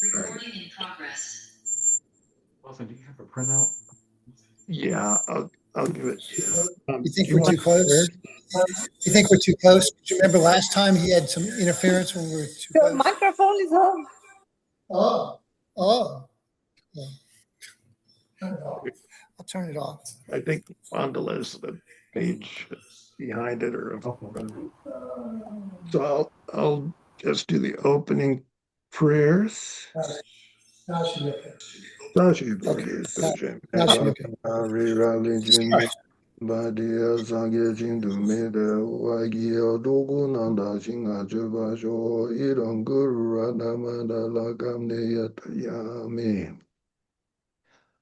Recording in progress. Wilson, do you have a printout? Yeah, I'll give it to you. You think do we're want too close? You think we're too close? Do you remember last time he had some interference when we were too Your close? microphone is on. Oh. Yeah. I'll turn it off. I think Mandala is the page behind it or. So I'll just do the opening prayers. Sashi Bhagavad Gita. Badia Sangye Jindu Mede Wagia Dogu Nanda Jinga Juba Jo Irang Guru Radhamada Lagamne Yatayami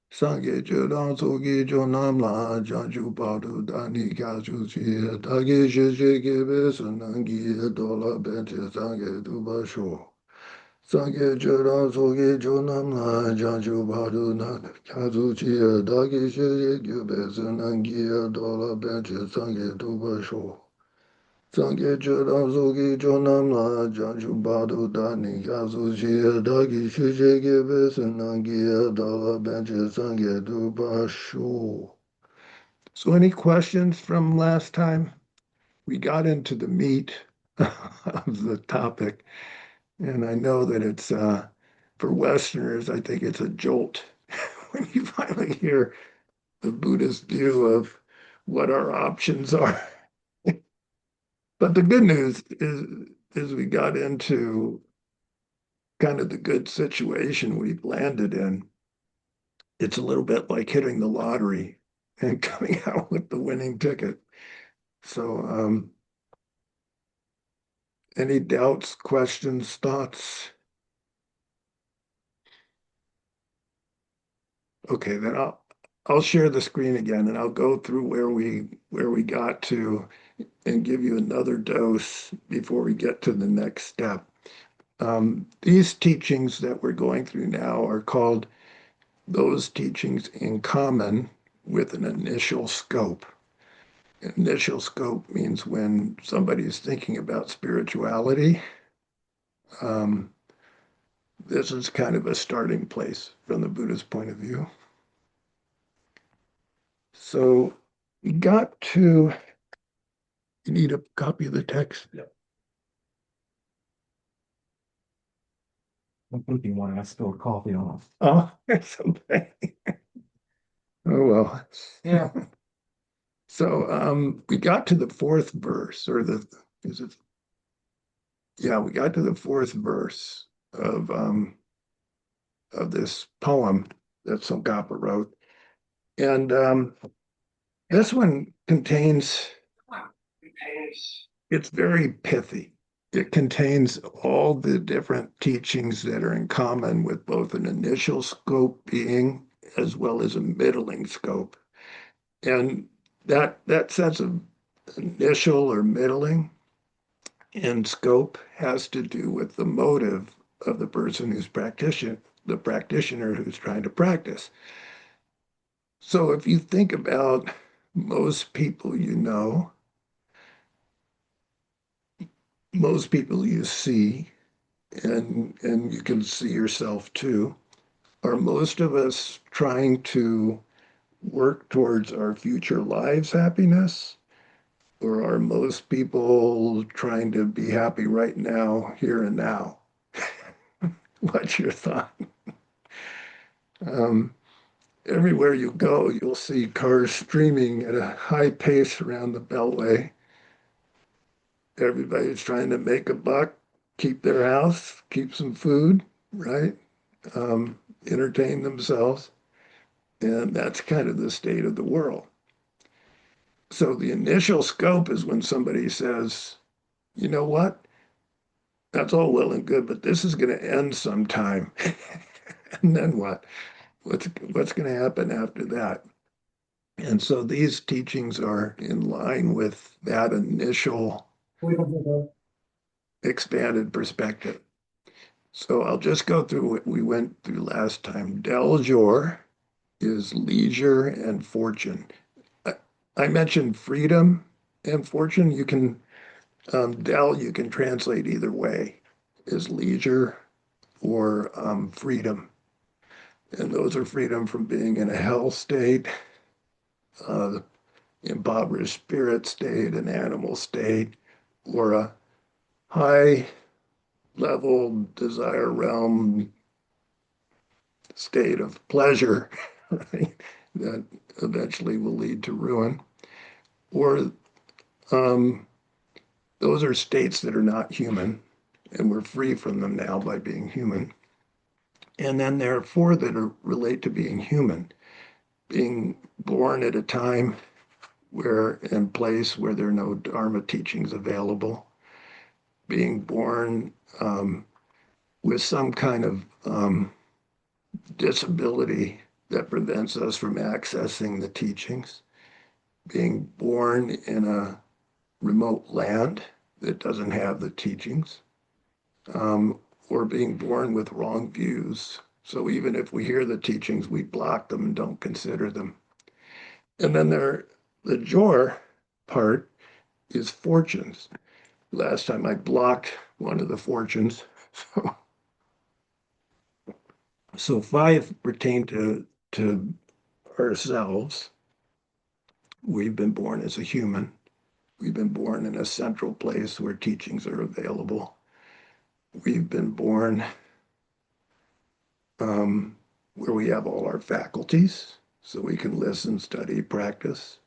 Sangye Jodang Sogi Jonam La Janju Badu Dani Kazu Chia Dagi Shiji Gibe Sanangi Dola Bente Sangye Dubasho Sangye Jodang Sogi Jonam La Janju Badu Dani Kazu Chia Dagi Shiji Gibe Sanangi Dola Bente Sangye Dubasho Sangye Jodang Sogi Jonam La Janju Badu Dani Kazu Chia Dagi Shiji Gibe Sanangi Dola Bente Sangye Dubasho. So any questions from last time? We got into the meat of the topic, and I know that it's, for Westerners, I think it's a jolt when you finally hear the Buddhist view of what our options are. But the good news is we got into kind of the good situation we've landed in. It's a little bit like hitting the lottery and coming out with the winning ticket. So, any doubts, questions, thoughts? Okay, then I'll share the screen again and I'll go through where we got to and give you another dose before we get to the next step. These teachings that we're going through now are called those teachings in common with an initial scope. Initial scope means when somebody is thinking about spirituality, this is kind of a starting place from the Buddhist point of view. So you need a copy of the text? Yep. I'm thinking one, I spilled coffee on it. Oh, that's okay. Oh, well. Yeah. So we got to the fourth verse, or is it? Yeah, we got to the fourth verse of this poem that Tsongkhapa wrote. And this one it's very pithy. It contains all the different teachings that are in common with both an initial scope being as well as a middling scope. And that sense of initial or middling and scope has to do with the motive of the person who's the practitioner who's trying to practice. So if you think about most people you know, most people you see, and you can see yourself too, are most of us trying to work towards our future lives' happiness? Or are most people trying to be happy right now, here and now? What's your thought? Everywhere you go, you'll see cars streaming at a high pace around the Beltway. Everybody's trying to make a buck, keep their house, keep some food, right? Entertain themselves. And that's kind of the state of the world. So the initial scope is when somebody says, you know what? That's all well and good, but this is going to end sometime. And then what? What's going to happen after that? And so these teachings are in line with that initial expanded perspective. So I'll just go through what we went through last time. Del jour is leisure and fortune. I mentioned freedom and fortune. You can, Del, you can translate either way. is leisure or freedom. And those are freedom from being in a hell state, uh, impoverished spirit state, an animal state, or a high level desire realm state of pleasure, right? That eventually will lead to ruin. Or um, those are states that are not human, and we're free from them now by being human. And then there are four that are, relate to being human, being born at a time where and place where there are no Dharma teachings available, being born with some kind of disability that prevents us from accessing the teachings, being born in a remote land that doesn't have the teachings, um, or being born with wrong views. So even if we hear the teachings, we block them and don't consider them. And then the jor part is fortunes. Last time I blocked one of the fortunes. So five pertain to ourselves. We've been born as a human. We've been born in a central place where teachings are available. We've been born where we have all our faculties, so we can listen, study, practice.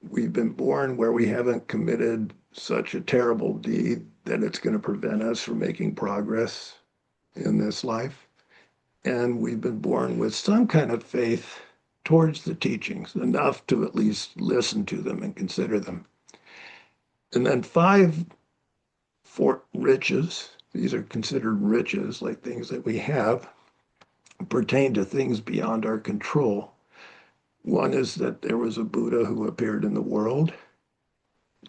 We've been born where we haven't committed such a terrible deed that it's going to prevent us from making progress in this life. And we've been born with some kind of faith towards the teachings, enough to at least listen to them and consider them. And then five for riches, these are considered riches, like things that we have, pertain to things beyond our control. One is that there was a Buddha who appeared in the world.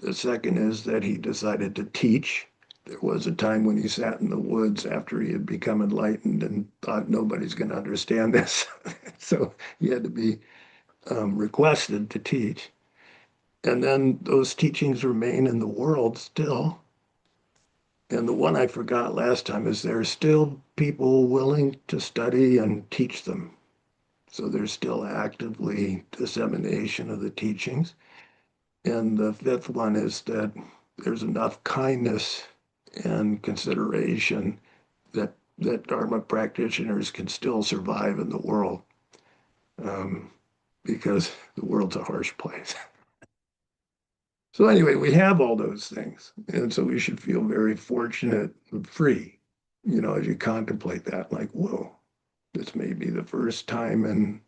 The second is that he decided to teach. There was a time when he sat in the woods after he had become enlightened and thought nobody's going to understand this. So he had to be requested to teach. And then those teachings remain in the world still. And the one I forgot last time is there are still people willing to study and teach them. So there's still actively dissemination of the teachings. And the fifth one is that there's enough kindness and consideration that Dharma practitioners can still survive in the world, um, because the world's a harsh place. So anyway, we have all those things, and so we should feel very fortunate and free, as you contemplate that, like, whoa, this may be the first time in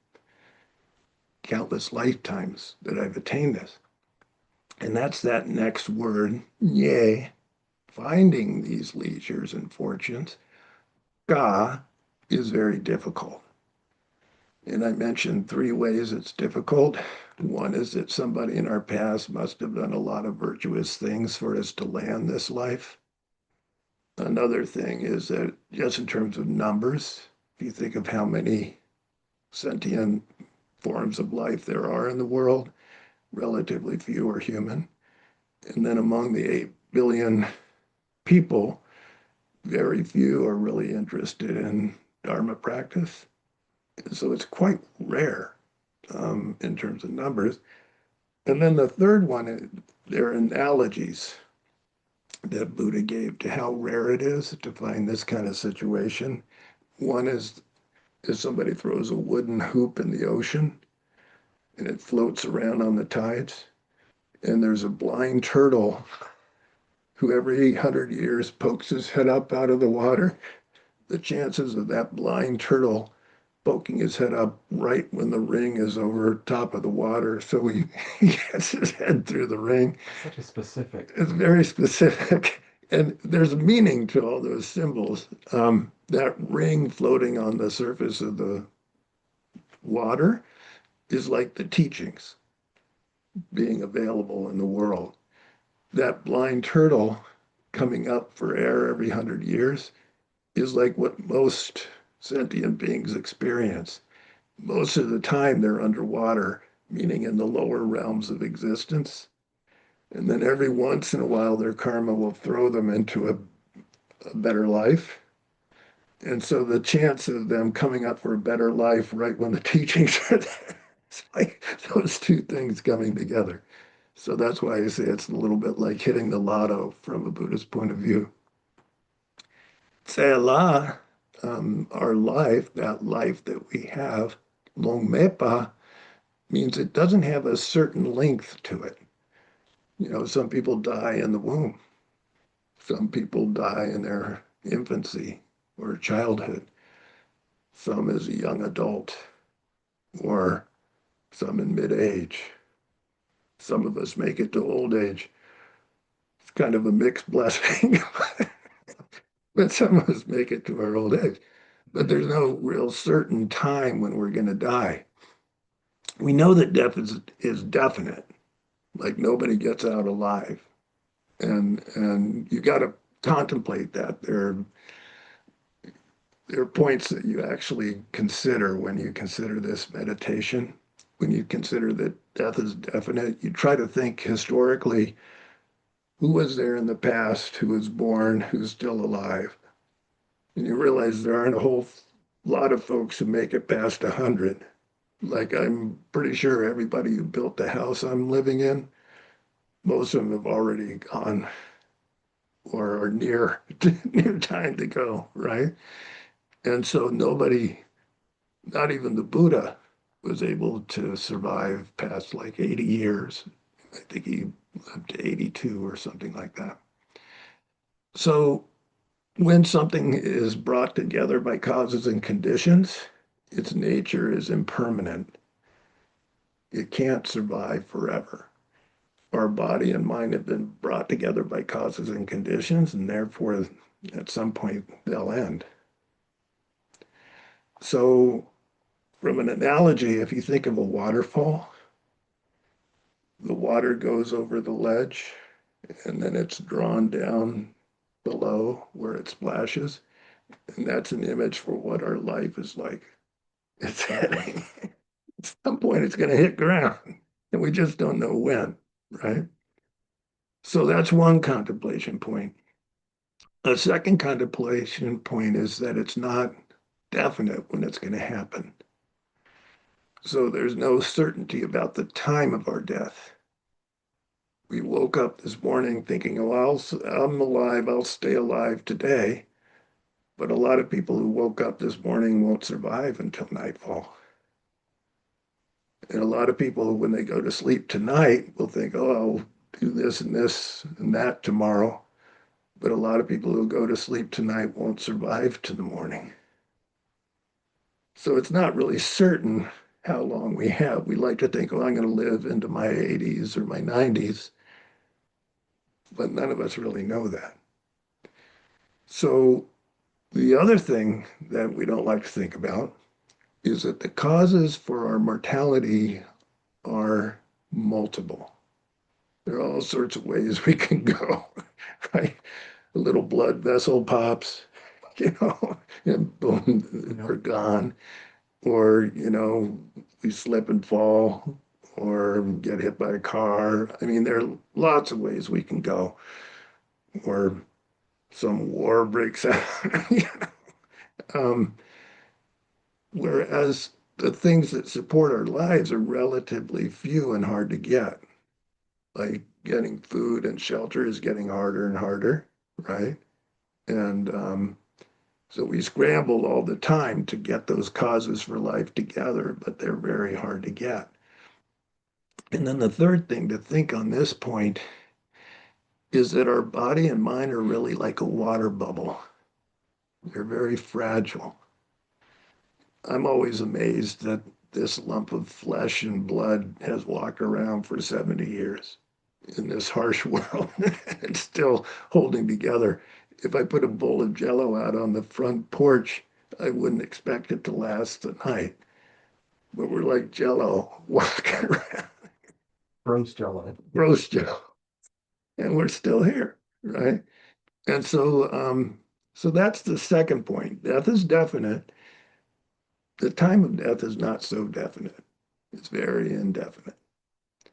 countless lifetimes that I've attained this. And that's that next word, yay, finding these leisures and fortunes. Ga is very difficult. And I mentioned three ways it's difficult. One is that somebody in our past must have done a lot of virtuous things for us to land this life. Another thing is that just in terms of numbers, if you think of how many sentient forms of life there are in the world, relatively few are human. And then among the 8 billion people, very few are really interested in Dharma practice. So it's quite rare in terms of numbers. And then the third one, there are analogies that Buddha gave to how rare it is to find this kind of situation. One is if somebody throws a wooden hoop in the ocean and it floats around on the tides, and there's a blind turtle who every 100 years pokes his head up out of the water, the chances of that blind turtle poking his head up right when the ring is over top of the water, so he gets his head through the ring. Such a specific. It's very specific. And there's meaning to all those symbols. That ring floating on the surface of the water is like the teachings being available in the world. That blind turtle coming up for air every 100 years is like what most sentient beings experience. Most of the time they're underwater, meaning in the lower realms of existence. And then every once in a while their karma will throw them into a better life. And so the chance of them coming up for a better life right when the teachings are there, it's like those two things coming together. So that's why I say it's a little bit like hitting the lotto from a Buddhist point of view. Say Allah, our life, that life that we have, long mepa, means it doesn't have a certain length to it. Some people die in the womb. Some people die in their infancy or childhood. Some as a young adult, or some in mid-age. Some of us make it to old age. It's kind of a mixed blessing, but some of us make it to our old age. But there's no real certain time when we're going to die. We know that death is definite, like nobody gets out alive. And you got to contemplate that. There are points that you actually consider when you consider this meditation. When you consider that death is definite, you try to think historically, who was there in the past, who was born, who's still alive? And you realize there aren't a whole lot of folks who make it past 100. Like, I'm pretty sure everybody who built the house I'm living in, most of them have already gone or are near near time to go, right? And so nobody, not even the Buddha, was able to survive past like 80 years. I think he lived to 82 or something like that. So when something is brought together by causes and conditions, its nature is impermanent. It can't survive forever. Our body and mind have been brought together by causes and conditions, and therefore, at some point, they'll end. So, from an analogy, if you think of a waterfall, the water goes over the ledge, and then it's drawn down below where it splashes. And that's an image for what our life is like. It's heading. At some point, it's going to hit ground, and we just don't know when, right? So that's one contemplation point. A second contemplation point is that it's not definite when it's going to happen. So there's no certainty about the time of our death. We woke up this morning thinking, oh, I'm alive, I'll stay alive today. But a lot of people who woke up this morning won't survive until nightfall. And a lot of people, when they go to sleep tonight, will think, oh, I'll do this and that tomorrow. But a lot of people who go to sleep tonight won't survive to the morning. So it's not really certain how long we have. We like to think, oh, I'm going to live into my 80s or my 90s. But none of us really know that. So the other thing that we don't like to think about is that the causes for our mortality are multiple. There are all sorts of ways we can go, right? A little blood vessel pops, and boom, we're gone. Or, we slip and fall or get hit by a car. I mean, there are lots of ways we can go. Or some war breaks out. um, Whereas the things that support our lives are relatively few and hard to get. Like getting food and shelter is getting harder and harder, right? And so we scramble all the time to get those causes for life together, but they're very hard to get. And then the third thing to think on this point is that our body and mind are really like a water bubble. They're very fragile. I'm always amazed that this lump of flesh and blood has walked around for 70 years in this harsh world and still holding together. If I put a bowl of Jello out on the front porch, I wouldn't expect it to last the night. But we're like Jello walking around, Roast jello. roast Jello, and we're still here, right? And so that's the second point. Death is definite. The time of death is not so definite. It's very indefinite.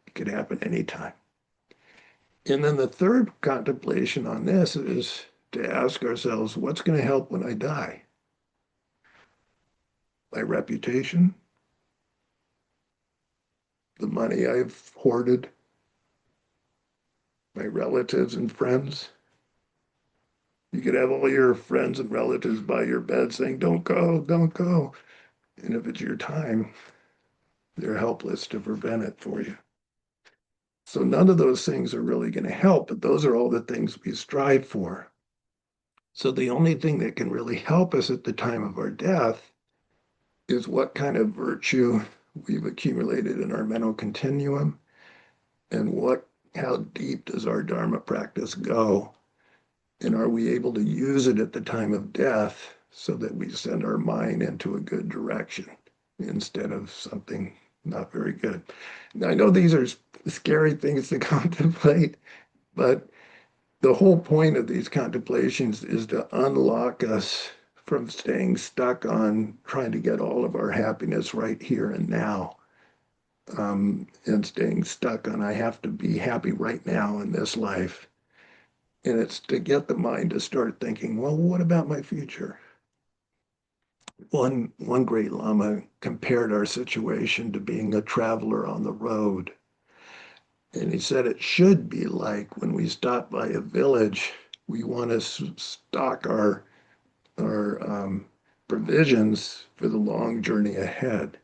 It could happen anytime. And then the third contemplation on this is to ask ourselves, what's going to help when I die? My reputation, the money I've hoarded, my relatives and friends. You could have all your friends and relatives by your bed saying, don't go, don't go. And if it's your time, they're helpless to prevent it for you. So none of those things are really going to help, but those are all the things we strive for. So the only thing that can really help us at the time of our death is what kind of virtue we've accumulated in our mental continuum and how deep does our Dharma practice go? And are we able to use it at the time of death so that we send our mind into a good direction instead of something not very good? Now, I know these are scary things to contemplate, but the whole point of these contemplations is to unlock us from staying stuck on trying to get all of our happiness right here and now, and staying stuck on I have to be happy right now in this life. And it's to get the mind to start thinking, well, what about my future? One great Lama compared our situation to being a traveler on the road. And he said it should be like when we stop by a village, we want to stock our provisions for the long journey ahead.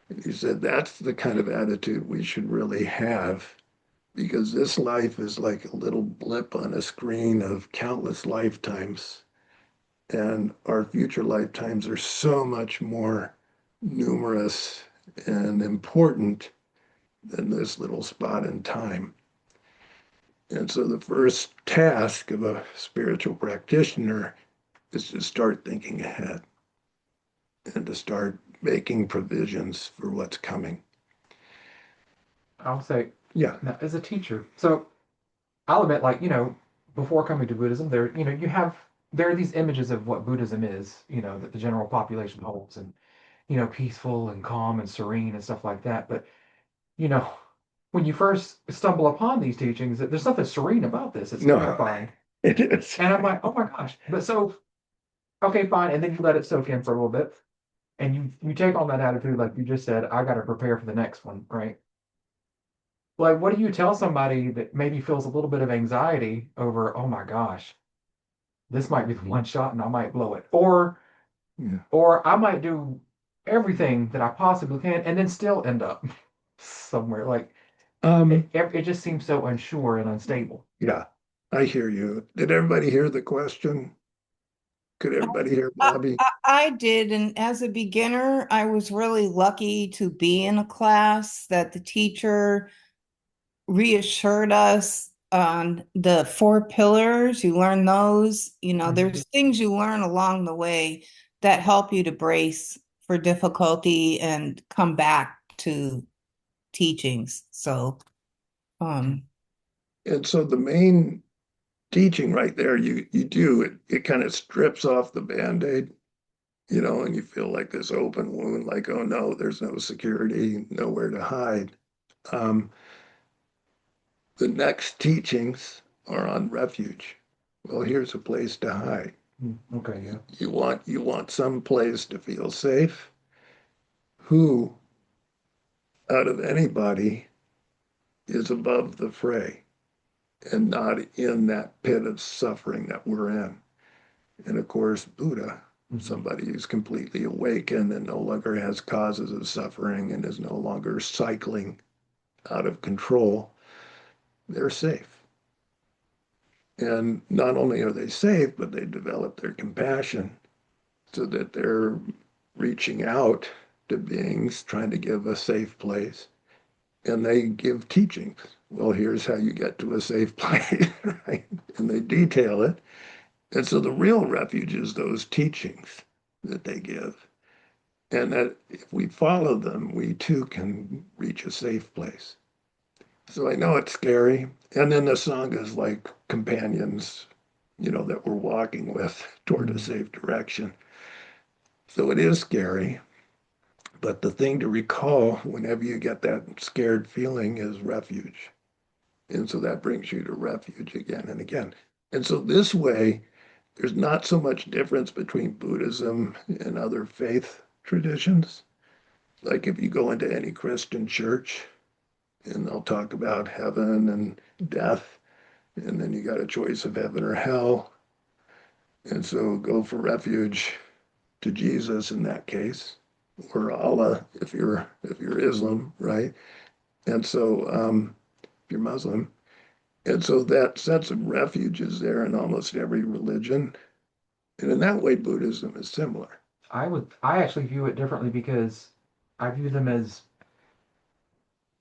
And he said that's the kind of attitude we should really have because this life is like a little blip on a screen of countless lifetimes. And our future lifetimes are so much more numerous and important than this little spot in time. And so the first task of a spiritual practitioner is to start thinking ahead and to start making provisions for what's coming. I'll say, Yeah. now, as a teacher, so I'll admit, like, before coming to Buddhism, there are these images of what Buddhism is, that the general population holds, and, peaceful and calm and serene and stuff like that. But, you know, when you first stumble upon these teachings, there's nothing serene about this. It's No, terrifying. it is. And I'm like, oh my gosh. But so, okay, fine. And then you let it soak in for a little bit. And you take on that attitude, like you just said, I got to prepare for the next one, right? Like, what do you tell somebody that maybe feels a little bit of anxiety over, oh my gosh, this might be the one shot and I might blow it, Yeah. or I might do everything that I possibly can and then still end up somewhere. Like it just seems so unsure and unstable. Yeah, I hear you. Did everybody hear the question? Could everybody hear I, Bobby? I did, and as a beginner, I was really lucky to be in a class that the teacher reassured us on the four pillars. You learn those, there's things you learn along the way that help you to brace for difficulty and come back to teachings. So, And so the main teaching right there, you do it kind of strips off the Band-Aid, and you feel like this open wound, like, oh no, there's no security, nowhere to hide. Um, the next teachings are on refuge. Well, here's a place to hide. Okay, yeah. You want some place to feel safe. Who out of anybody is above the fray and not in that pit of suffering that we're in? And of course, Buddha, somebody who's completely awakened and no longer has causes of suffering and is no longer cycling out of control, they're safe. And not only are they safe, but they develop their compassion so that they're reaching out to beings, trying to give a safe place. And they give teachings. Well, here's how you get to a safe place, right? And they detail it. And so the real refuge is those teachings that they give. And that if we follow them, we too can reach a safe place. So I know it's scary. And then the Sangha is like companions, that we're walking with toward a safe direction. So it is scary. But the thing to recall whenever you get that scared feeling is refuge. And so that brings you to refuge again and again. And so this way, there's not so much difference between Buddhism and other faith traditions. Like if you go into any Christian church and they'll talk about heaven and death, and then you got a choice of heaven or hell. And so go for refuge to Jesus in that case, or Allah if you're Islam, right? And so if you're Muslim. And so that sense of refuge is there in almost every religion. And in that way, Buddhism is similar. I actually view it differently because I view them as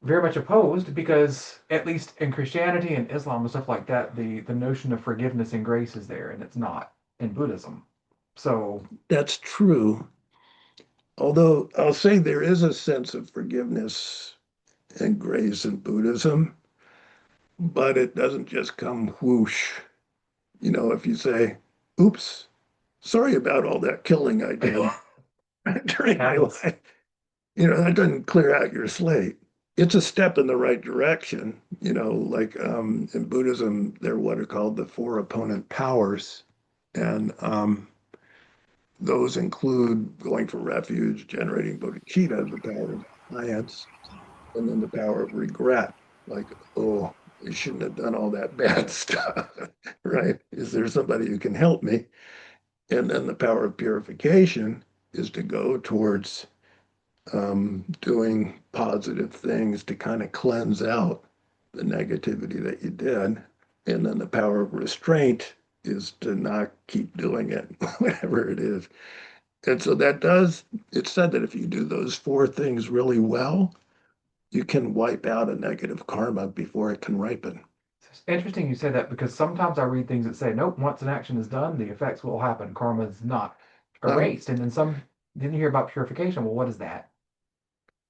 very much opposed because at least in Christianity and Islam and stuff like that, the notion of forgiveness and grace is there, and it's not in Buddhism. So That's true. Although I'll say there is a sense of forgiveness and grace in Buddhism, but it doesn't just come whoosh. If you say, oops, sorry about all that killing I did during my happens. life, that doesn't clear out your slate. It's a step in the right direction. Like in Buddhism, they're what are called the four opponent powers. And those include going for refuge, generating bodhicitta, the power of science, and then the power of regret. Like, oh, I shouldn't have done all that bad stuff, right? Is there somebody who can help me? And then the power of purification is to go towards doing positive things to kind of cleanse out the negativity that you did. And then the power of restraint is to not keep doing it, whatever it is. And so it's said that if you do those four things really well, you can wipe out a negative karma before it can ripen. It's interesting you say that because sometimes I read things that say, nope, once an action is done, the effects will happen. Karma is not Um, erased. And then didn't you hear about purification? Well, what is that?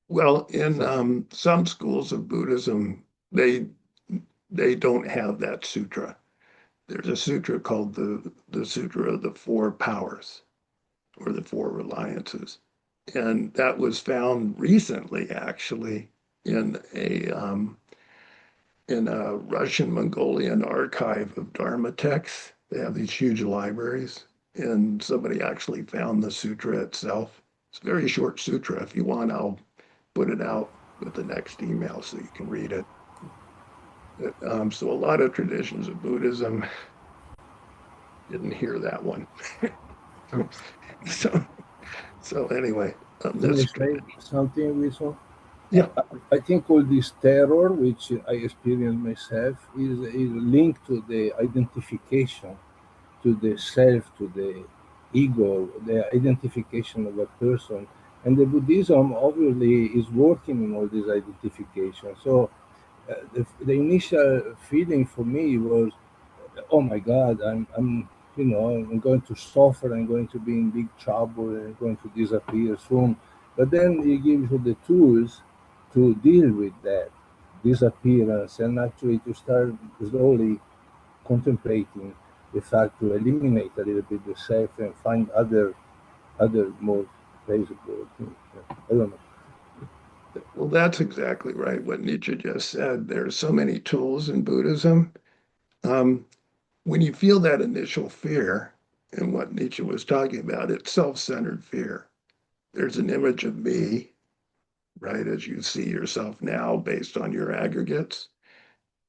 well, in So, some schools of Buddhism, they don't have that sutra. There's a sutra called the Sutra of the Four Powers or the Four Reliances. And that was found recently, actually, in a Russian Mongolian archive of Dharma texts. They have these huge libraries, and somebody actually found the sutra itself. It's a very short sutra. If you want, I'll put it out with the next email so you can read it. So a lot of traditions of Buddhism didn't hear that one. oops. So, so anyway, Can I this say something, Wilson? yeah. I think all this terror, which I experience myself, is linked to the identification, to the self, to the ego, the identification of a person. And the Buddhism obviously is working on all this identification. So the initial feeling for me was, oh my God, I'm going to suffer. I'm going to be in big trouble. I'm going to disappear soon. But then he gives you the tools to deal with that disappearance and actually to start slowly contemplating the fact to eliminate a little bit the self and find other more pleasurable things. I don't know. Well, that's exactly right. What Nietzsche just said. There's so many tools in Buddhism. Um, when you feel that initial fear, and what Nietzsche was talking about, it's self-centered fear. There's an image of me, right, as you see yourself now based on your aggregates,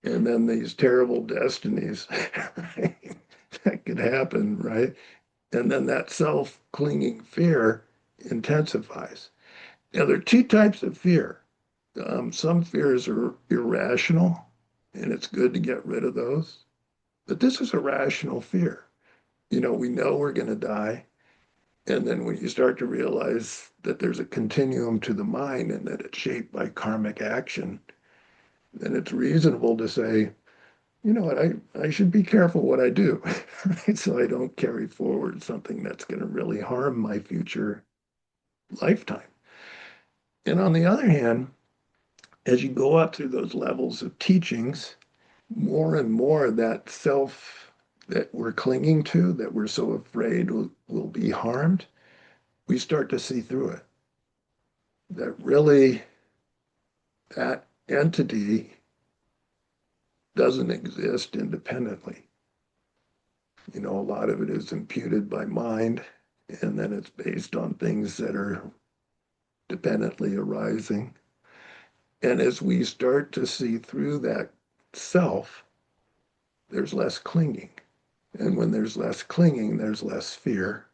and then these terrible destinies right, that could happen, right? And then that self-clinging fear intensifies. Now, there are two types of fear. Some fears are irrational, and it's good to get rid of those. But this is a rational fear. We know we're going to die. And then when you start to realize that there's a continuum to the mind and that it's shaped by karmic action, then it's reasonable to say, you know what, I should be careful what I do, right? So I don't carry forward something that's going to really harm my future lifetime. And on the other hand, as you go up through those levels of teachings, more and more that self that we're clinging to, that we're so afraid will be harmed, we start to see through it. That really that entity doesn't exist independently. A lot of it is imputed by mind, and then it's based on things that are dependently arising. And as we start to see through that self, there's less clinging. And when there's less clinging, there's less fear.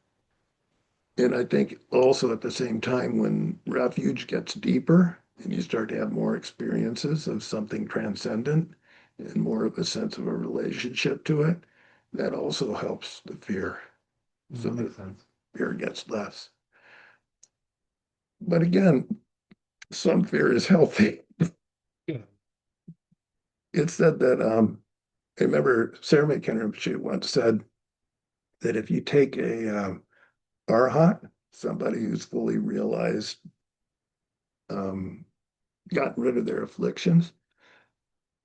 And I think also at the same time, when refuge gets deeper and you start to have more experiences of something transcendent and more of a sense of a relationship to it, that also helps the fear. So That the makes sense. fear gets less. But again, some fear is healthy. Yeah. It's said that I remember Sarah McKenna once said that if you take a arhat, somebody who's fully realized, um, gotten rid of their afflictions,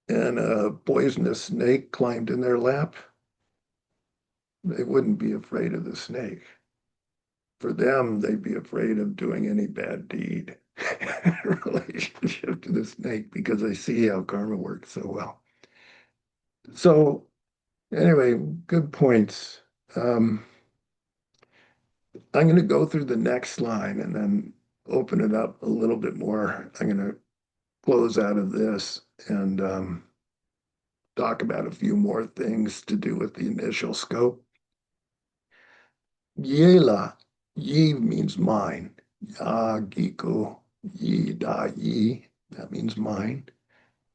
and a poisonous snake climbed in their lap, they wouldn't be afraid of the snake. For them, they'd be afraid of doing any bad deed in relationship to the snake because they see how karma works so well. So, anyway, good points. Um, I'm going to go through the next line and then open it up a little bit more. I'm going to close out of this and talk about a few more things to do with the initial scope. Yela, yi means mine. Ya giko, yi da yi, that means mine.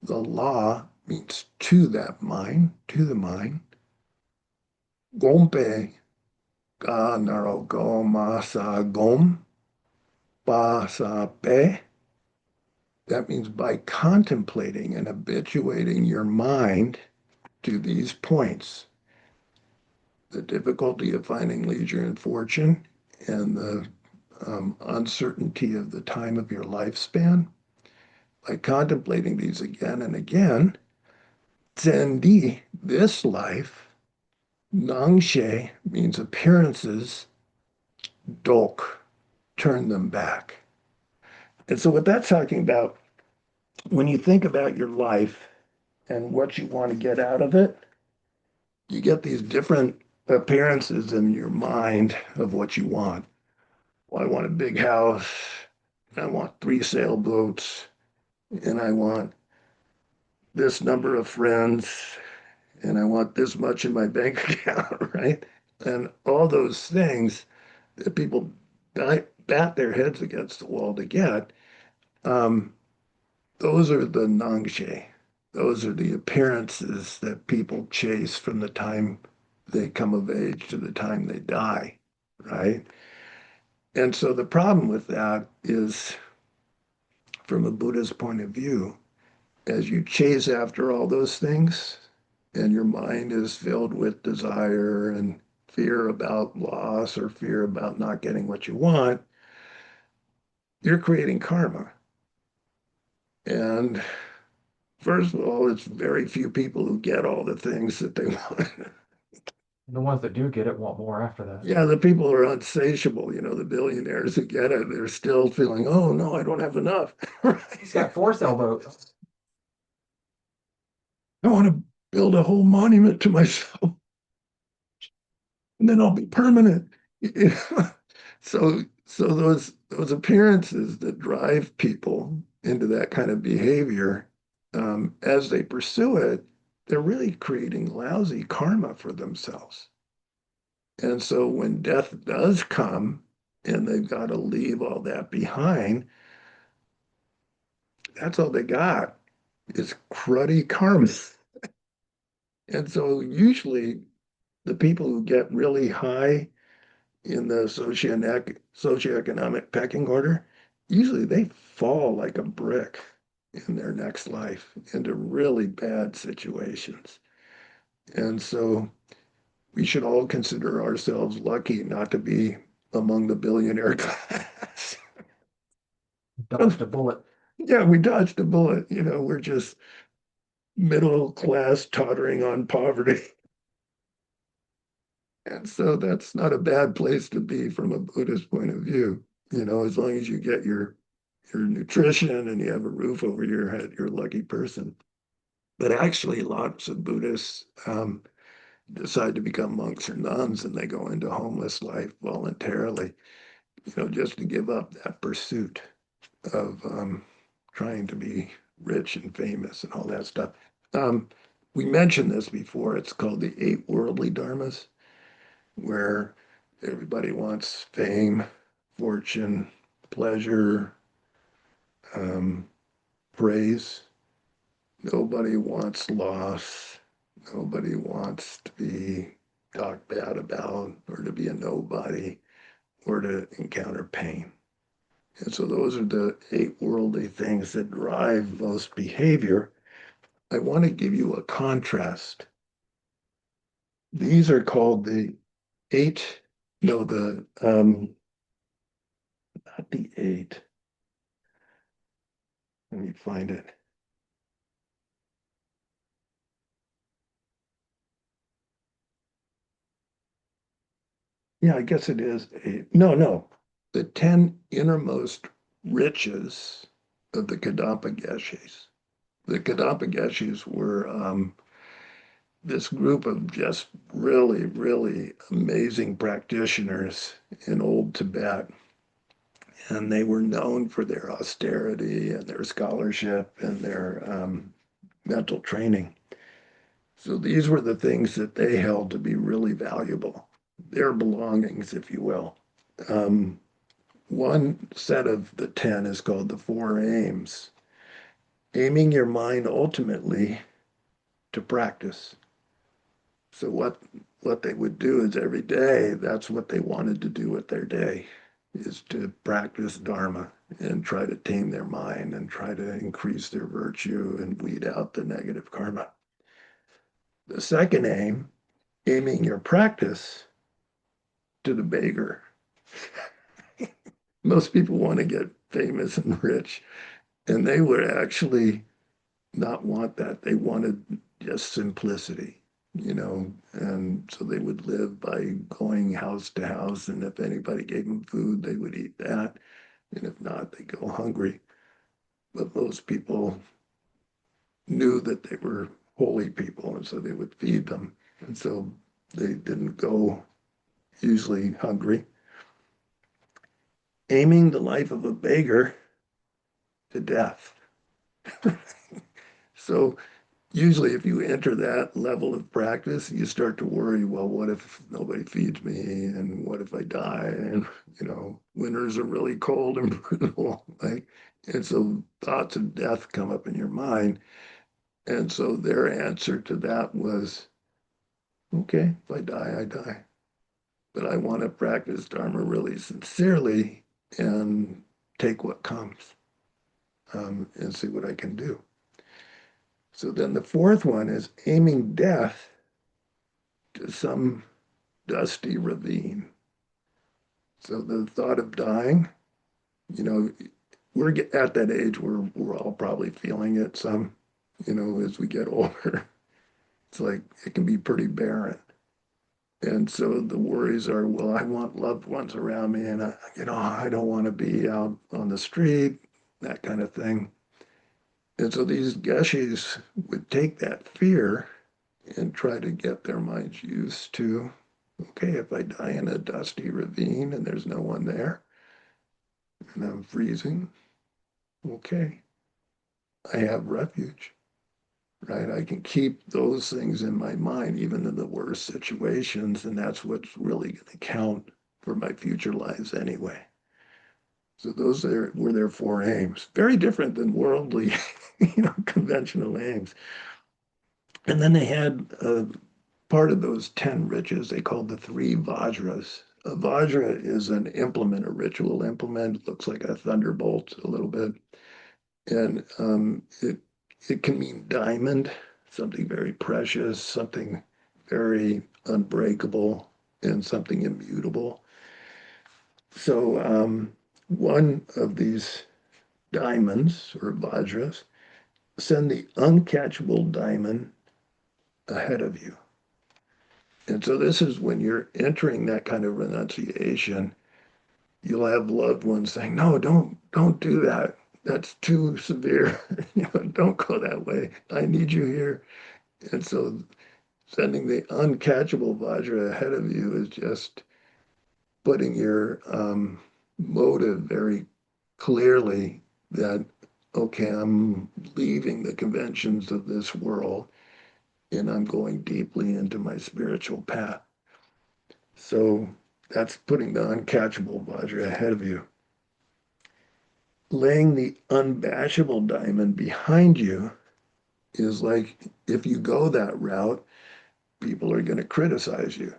The law means to that mind, to the mind. Gompe, ga naro go ma sa gom, ba sa pe. That means by contemplating and habituating your mind to these points, the difficulty of finding leisure and fortune, and the uncertainty of the time of your lifespan, by contemplating these again and again, Zendi, this life, Nangshe means appearances, Dok, turn them back. And so, what that's talking about, when you think about your life and what you want to get out of it, you get these different appearances in your mind of what you want. Well, I want a big house, I want 3 sailboats, and I want this number of friends, and I want this much in my bank account, right? And all those things that people bat their heads against the wall to get, um, those are the nangshe. Those are the appearances that people chase from the time they come of age to the time they die, right? And so the problem with that is, from a Buddhist point of view, as you chase after all those things and your mind is filled with desire and fear about loss or fear about not getting what you want, you're creating karma. And first of all, it's very few people who get all the things that they want. The ones that do get it want more after that. Yeah, the people are unsatiable, the billionaires who get it, they're still feeling, oh no, I don't have enough. He's got 4 sailboats. I want to build a whole monument to myself and then I'll be permanent. So those appearances that drive people into that kind of behavior, as they pursue it, they're really creating lousy karma for themselves. And so when death does come and they've got to leave all that behind, that's all they got is cruddy karma. And so usually the people who get really high in the socioeconomic pecking order, usually they fall like a brick in their next life into really bad situations. And so we should all consider ourselves lucky not to be among the billionaire class. Dodged a bullet. Yeah, we dodged a bullet. We're just middle class tottering on poverty. And so that's not a bad place to be from a Buddhist point of view. As long as you get your nutrition and you have a roof over your head, you're a lucky person. But actually, lots of Buddhists decide to become monks or nuns and they go into homeless life voluntarily, just to give up that pursuit of trying to be rich and famous and all that stuff. Um, we mentioned this before. It's called the eight worldly dharmas, where everybody wants fame, fortune, pleasure, um, praise. Nobody wants loss. Nobody wants to be talked bad about or to be a nobody or to encounter pain. And so those are the eight worldly things that drive most behavior. I want to give you a contrast. These are called the eight, no, not the eight. Let me find it. Yeah, I guess it is eight. No. The 10 innermost riches of the Kadampa Geshes. The Kadampa Geshes were this group of just really, really amazing practitioners in old Tibet. And they were known for their austerity and their scholarship and their mental training. So these were the things that they held to be really valuable, their belongings, if you will. Um, One set of the 10 is called the four aims, aiming your mind ultimately to practice. So what they would do is every day, that's what they wanted to do with their day, is to practice Dharma and try to tame their mind and try to increase their virtue and weed out the negative karma. The second aim, aiming your practice to the beggar. Most people want to get famous and rich, and they would actually not want that. They wanted just simplicity, and so they would live by going house to house, and if anybody gave them food, they would eat that, and if not, they go hungry. But most people knew that they were holy people, and so they would feed them, and so they didn't go usually hungry. Aiming the life of a beggar to death. So usually if you enter that level of practice, you start to worry, well, what if nobody feeds me? And what if I die? And, winters are really cold and brutal. And so thoughts of death come up in your mind. And so their answer to that was, okay, if I die, I die. But I want to practice Dharma really sincerely and take what comes, and see what I can do. So then the fourth one is aiming death to some dusty ravine. So the thought of dying, we're at that age where we're all probably feeling it some, as we get older. It's like it can be pretty barren. And so the worries are, well, I want loved ones around me and, I don't want to be out on the street, that kind of thing. And so these geshes would take that fear and try to get their minds used to, okay, if I die in a dusty ravine and there's no one there and I'm freezing, okay, I have refuge, right? I can keep those things in my mind, even in the worst situations, and that's what's really going to count for my future lives anyway. So those were their four aims. Very different than worldly, conventional aims. And then they had part of those 10 riches they called the three vajras. A vajra is an implement, a ritual implement. It looks like a thunderbolt a little bit. And it can mean diamond, something very precious, something very unbreakable, and something immutable. So one of these diamonds or vajras send the uncatchable diamond ahead of you. And so this is when you're entering that kind of renunciation, you'll have loved ones saying, no, don't do that. That's too severe. Don't go that way. I need you here. And so sending the uncatchable Vajra ahead of you is just putting your motive very clearly that, okay, I'm leaving the conventions of this world and I'm going deeply into my spiritual path. So that's putting the uncatchable Vajra ahead of you. Laying the unbashable diamond behind you is like if you go that route, people are going to criticize you.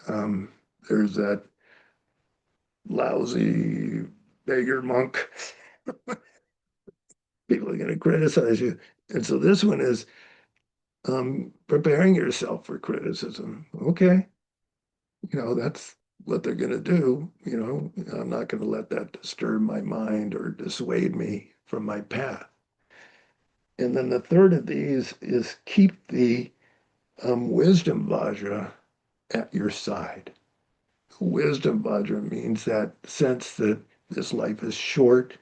Um, there's that lousy beggar monk. People are going to criticize you. And so this one is preparing yourself for criticism. Okay, that's what they're going to do. I'm not going to let that disturb my mind or dissuade me from my path. And then the third of these is keep the wisdom Vajra at your side. Wisdom Vajra means that sense that this life is short.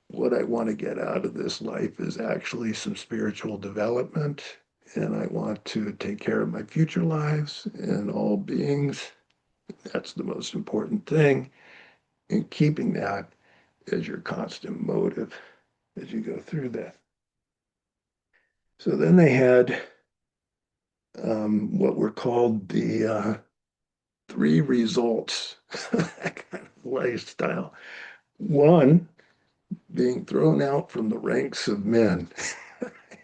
What I want to get out of this life is actually some spiritual development, and I want to take care of my future lives and all beings. That's the most important thing. And keeping that as your constant motive as you go through that. So then they had what were called the three results, that kind of lifestyle. One, being thrown out from the ranks of men.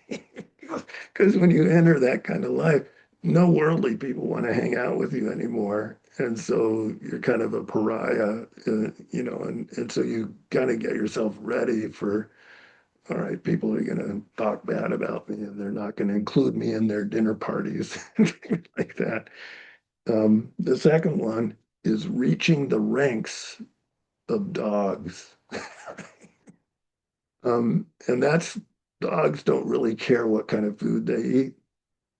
Because when you enter that kind of life, no worldly people want to hang out with you anymore. And so you're kind of a pariah, and so you kind of get yourself ready for, all right, people are going to talk bad about me and they're not going to include me in their dinner parties, things like that. The second one is reaching the ranks of dogs. And that's dogs don't really care what kind of food they eat,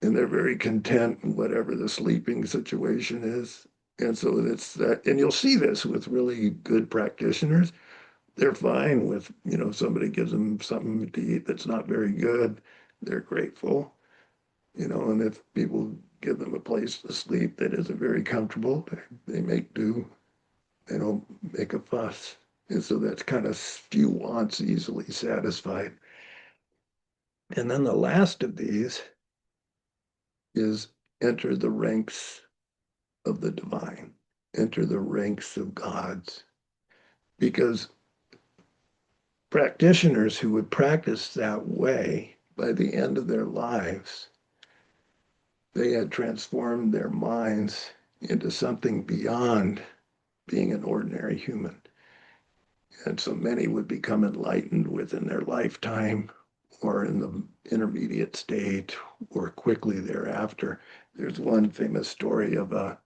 and they're very content in whatever the sleeping situation is. And so it's that, and you'll see this with really good practitioners. They're fine with, somebody gives them something to eat that's not very good. They're grateful, and if people give them a place to sleep that isn't very comfortable, they make do. They don't make a fuss. And so that's kind of few wants easily satisfied. And then the last of these is enter the ranks of the divine, enter the ranks of gods. Because practitioners who would practice that way, by the end of their lives, they had transformed their minds into something beyond being an ordinary human. And so many would become enlightened within their lifetime or in the intermediate state or quickly thereafter. There's one famous story of a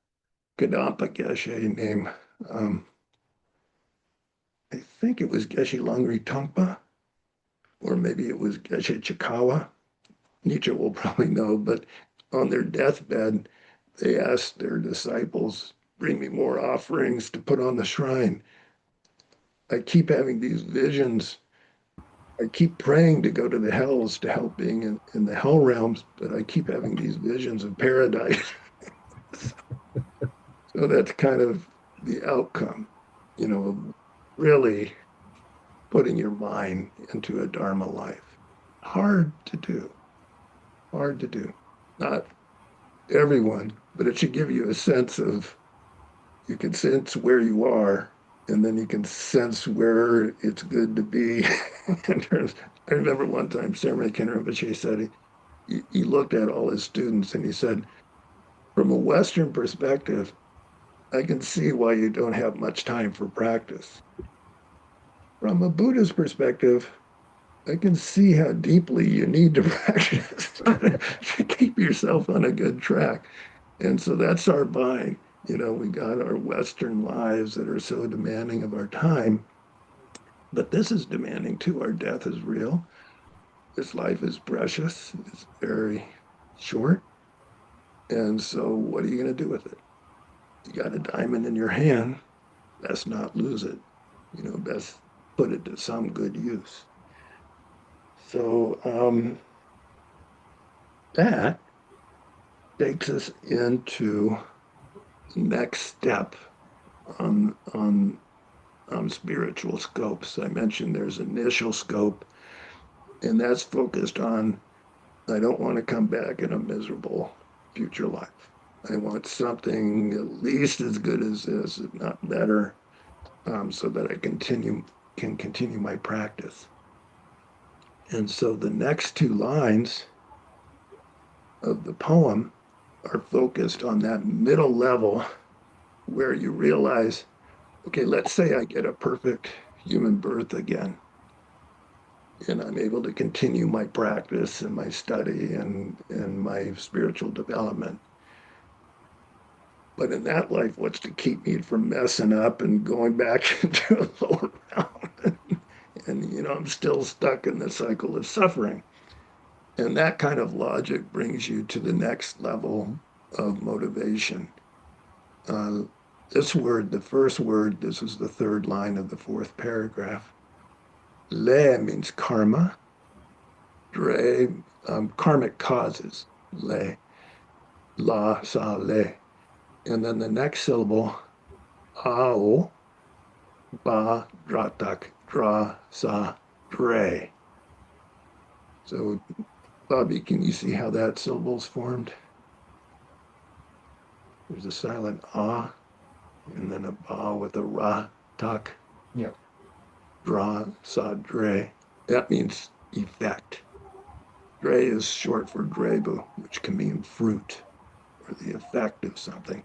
Kadampa Geshe named, I think it was Geshe Langri Tongpa, or maybe it was Geshe Chikawa. Nietzsche will probably know, but on their deathbed, they asked their disciples, bring me more offerings to put on the shrine. I keep having these visions. I keep praying to go to the hells to help being in the hell realms, but I keep having these visions of paradise. So that's kind of the outcome, of really putting your mind into a Dharma life. Hard to do, hard to do. Not everyone, but it should give you a sense of, you can sense where you are, and then you can sense where it's good to be. In terms, I remember one time, Sarma Rinpoche said he looked at all his students and he said, from a Western perspective, I can see why you don't have much time for practice. From a Buddhist perspective, I can see how deeply you need to practice to keep yourself on a good track. And so that's our bind. We got our Western lives that are so demanding of our time, but this is demanding too. Our death is real. This life is precious. It's very short. And so what are you going to do with it? You got a diamond in your hand. Best not lose it. Best put it to some good use. So that takes us into the next step on spiritual scopes. I mentioned there's initial scope, and that's focused on I don't want to come back in a miserable future life. I want something at least as good as this, if not better, so that I can continue my practice. And so the next two lines of the poem are focused on that middle level where you realize, okay, let's say I get a perfect human birth again, and I'm able to continue my practice and my study and my spiritual development. But in that life, what's to keep me from messing up and going back into a lower realm? And, I'm still stuck in the cycle of suffering. And that kind of logic brings you to the next level of motivation. Uh, this word, the first word, this is the third line of the fourth paragraph. Le means karma. Dre, karmic causes. Le, la, sa, le. And then the next syllable, ao, ba, dratak, dra, sa, dre. So, Bobby, can you see how that syllable's formed? There's a silent ah, and then a ba with a ra, tak, Yeah. dra, sa, dre. That means effect. Dre is short for drebu, which can mean fruit or the effect of something.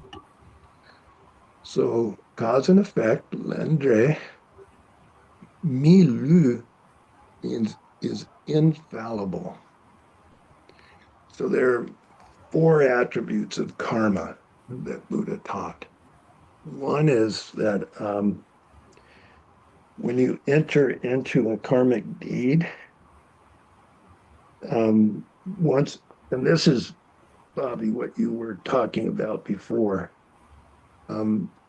So cause and effect, lendre, milu means is infallible. So there are four attributes of karma that Buddha taught. One is that when you enter into a karmic deed, once, and this is, Bobby, what you were talking about before.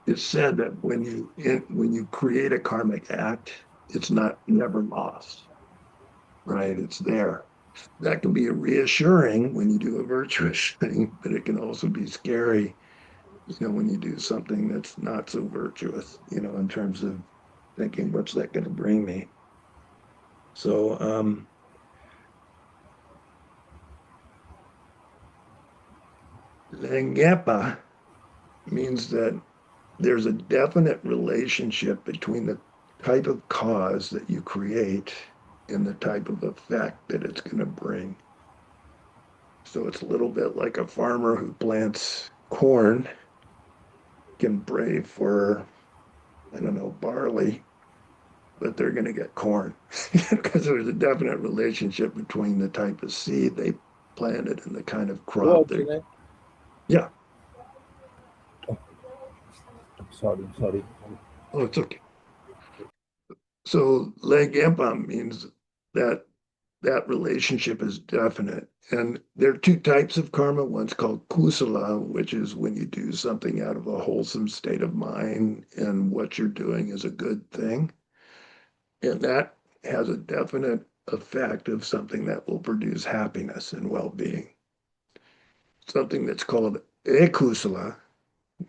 It's said that when you create a karmic act, it's not never lost, right? It's there. That can be reassuring when you do a virtuous thing, but it can also be scary, when you do something that's not so virtuous, in terms of thinking, what's that going to bring me? So, Lengepa means that there's a definite relationship between the type of cause that you create and the type of effect that it's going to bring. So it's a little bit like a farmer who plants corn can brave for, I don't know, barley, but they're going to get corn because there's a definite relationship between the type of seed they planted and the kind of crop Well, they, can I? yeah. Sorry. Oh, it's okay. So leg empam means that that relationship is definite. And there are two types of karma. One's called kusala, which is when you do something out of a wholesome state of mind and what you're doing is a good thing. And that has a definite effect of something that will produce happiness and well-being. Something that's called akusala,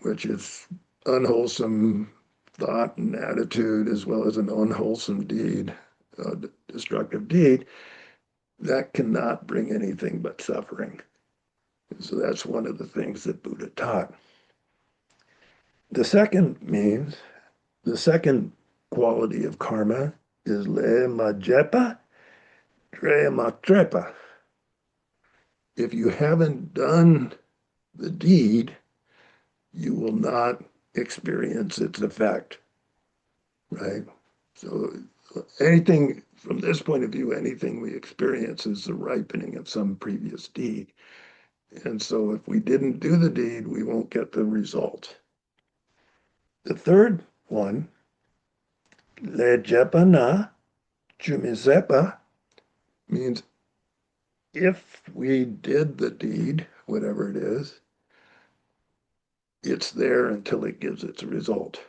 which is unwholesome thought and attitude, as well as an unwholesome deed, destructive deed, that cannot bring anything but suffering. So that's one of the things that Buddha taught. The second quality of karma is le majepa, tre matrepa. If you haven't done the deed, you will not experience its effect, right? So anything from this point of view, anything we experience is the ripening of some previous deed. And so if we didn't do the deed, we won't get the result. The third one, lejepana chumisepa, means if we did the deed, whatever it is, it's there until it gives its result.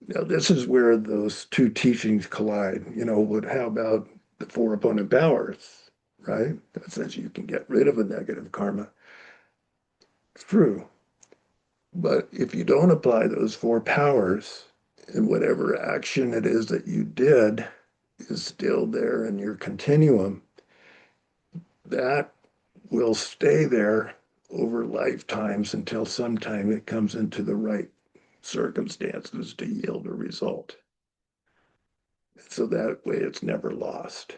Now, this is where those two teachings collide. How about the four opponent powers, right? That says you can get rid of a negative karma. True. But if you don't apply those four powers, and whatever action it is that you did is still there in your continuum, that will stay there over lifetimes until sometime it comes into the right circumstances to yield a result. So that way it's never lost,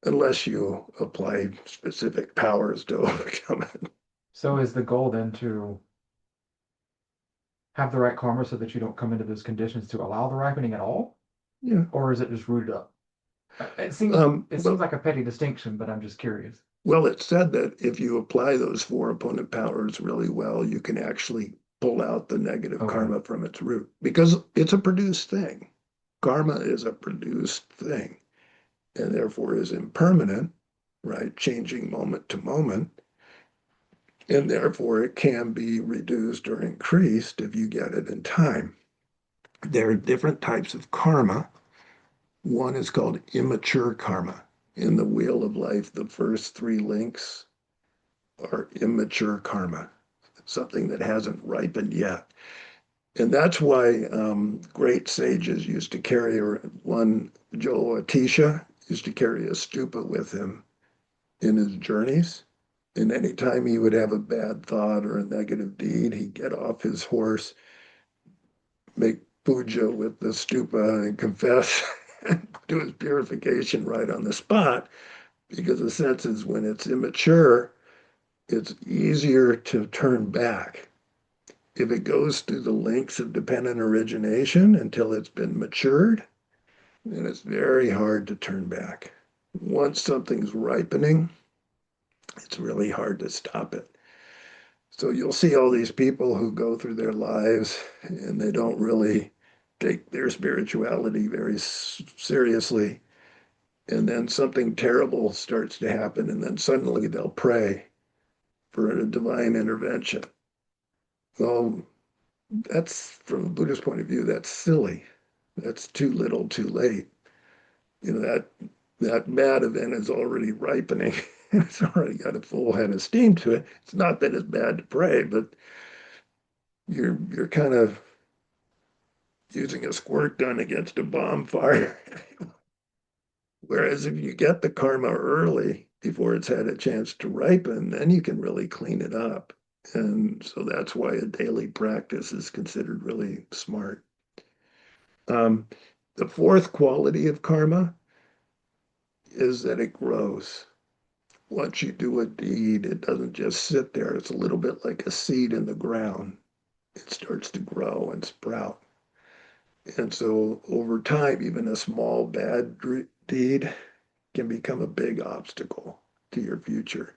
unless you apply specific powers to overcome it. So is the goal then to have the right karma so that you don't come into those conditions to allow the ripening at all? Yeah. Or is it just rooted up? It seems Well, like a petty distinction, but I'm just curious. well, it's said that if you apply those four opponent powers really well, you can actually pull out the negative Okay. karma from its root because it's a produced thing. Karma is a produced thing and therefore is impermanent, right? Changing moment to moment. And therefore it can be reduced or increased if you get it in time. There are different types of karma. One is called immature karma. In the wheel of life, the first three links are immature karma, something that hasn't ripened yet. And that's why great sages used to carry one, Joe Atisha used to carry a stupa with him in his journeys. And anytime he would have a bad thought or a negative deed, he'd get off his horse, make puja with the stupa and confess, do his purification right on the spot. Because the sense is when it's immature, it's easier to turn back. If it goes through the links of dependent origination until it's been matured, then it's very hard to turn back. Once something's ripening, it's really hard to stop it. So you'll see all these people who go through their lives and they don't really take their spirituality very seriously. And then something terrible starts to happen, and then suddenly they'll pray for a divine intervention. Well, that's from a Buddhist point of view, that's silly. That's too little, too late. You know, that bad event is already ripening. It's already got a full head of steam to it. It's not that it's bad to pray, but you're kind of using a squirt gun against a bonfire. Whereas if you get the karma early before it's had a chance to ripen, then you can really clean it up. And so that's why a daily practice is considered really smart. Um, the fourth quality of karma is that it grows. Once you do a deed, it doesn't just sit there. It's a little bit like a seed in the ground. It starts to grow and sprout. And so over time, even a small bad deed can become a big obstacle to your future.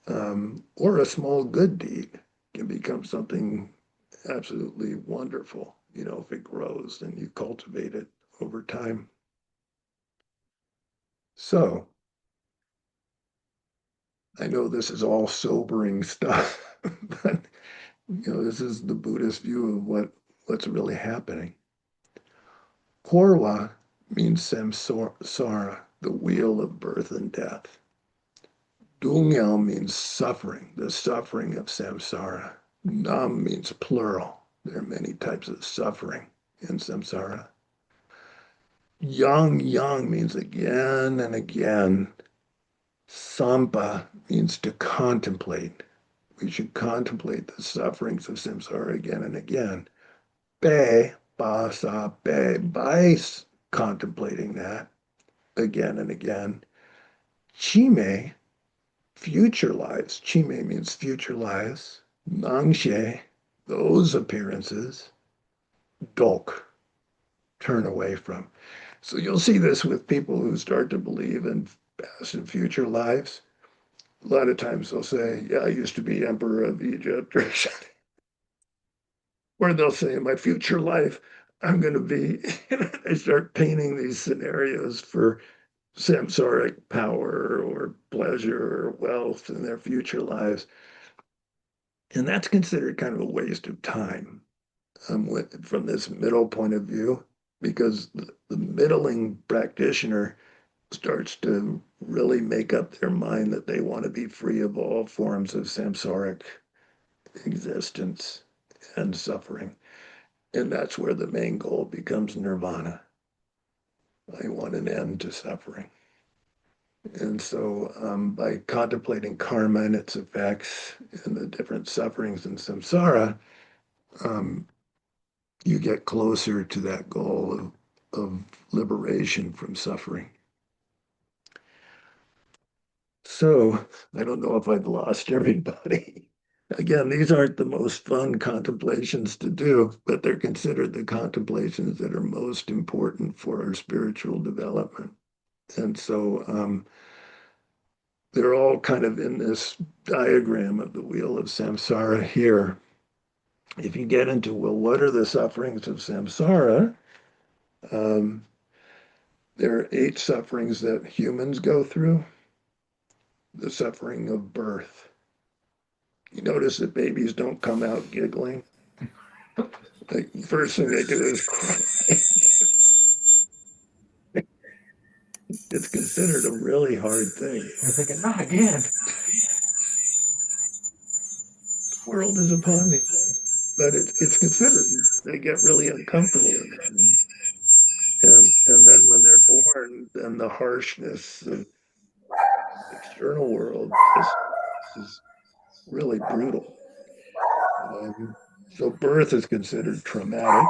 Or a small good deed can become something absolutely wonderful, you know, if it grows and you cultivate it over time. So I know this is all sobering stuff, but you know, this is the Buddhist view of what's really happening. Korwa means samsara, the wheel of birth and death. Dungyal means suffering, the suffering of samsara. Nam means plural. There are many types of suffering in samsara. Yang means again and again. Sampa means to contemplate. We should contemplate the sufferings of samsara again and again. Be, ba, sa, be, by contemplating that again and again. Chime, future lives. Chime means future lives. Nangshe, those appearances. Dok, turn away from. So you'll see this with people who start to believe in past and future lives. A lot of times they'll say, yeah, I used to be emperor of Egypt, or they'll say, in my future life, I'm going to be, they start painting these scenarios for samsaric power or pleasure or wealth in their future lives. And that's considered kind of a waste of time from this middle point of view, because the middling practitioner starts to really make up their mind that they want to be free of all forms of samsaric existence and suffering. And that's where the main goal becomes nirvana. I want an end to suffering. And so by contemplating karma and its effects and the different sufferings in samsara, um, you get closer to that goal of liberation from suffering. So I don't know if I've lost everybody. Again, these aren't the most fun contemplations to do, but they're considered the contemplations that are most important for our spiritual development. And so they're all kind of in this diagram of the wheel of samsara here. If you get into, well, what are the sufferings of samsara? Um, there are 8 sufferings that humans go through. The suffering of birth. You notice that babies don't come out giggling. The first thing they do is cry. It's considered a really hard thing. You're thinking, not again. The world is upon me. But it's considered, they get really uncomfortable in that. And then when they're born, then the harshness of the external world is really brutal. So birth is considered traumatic.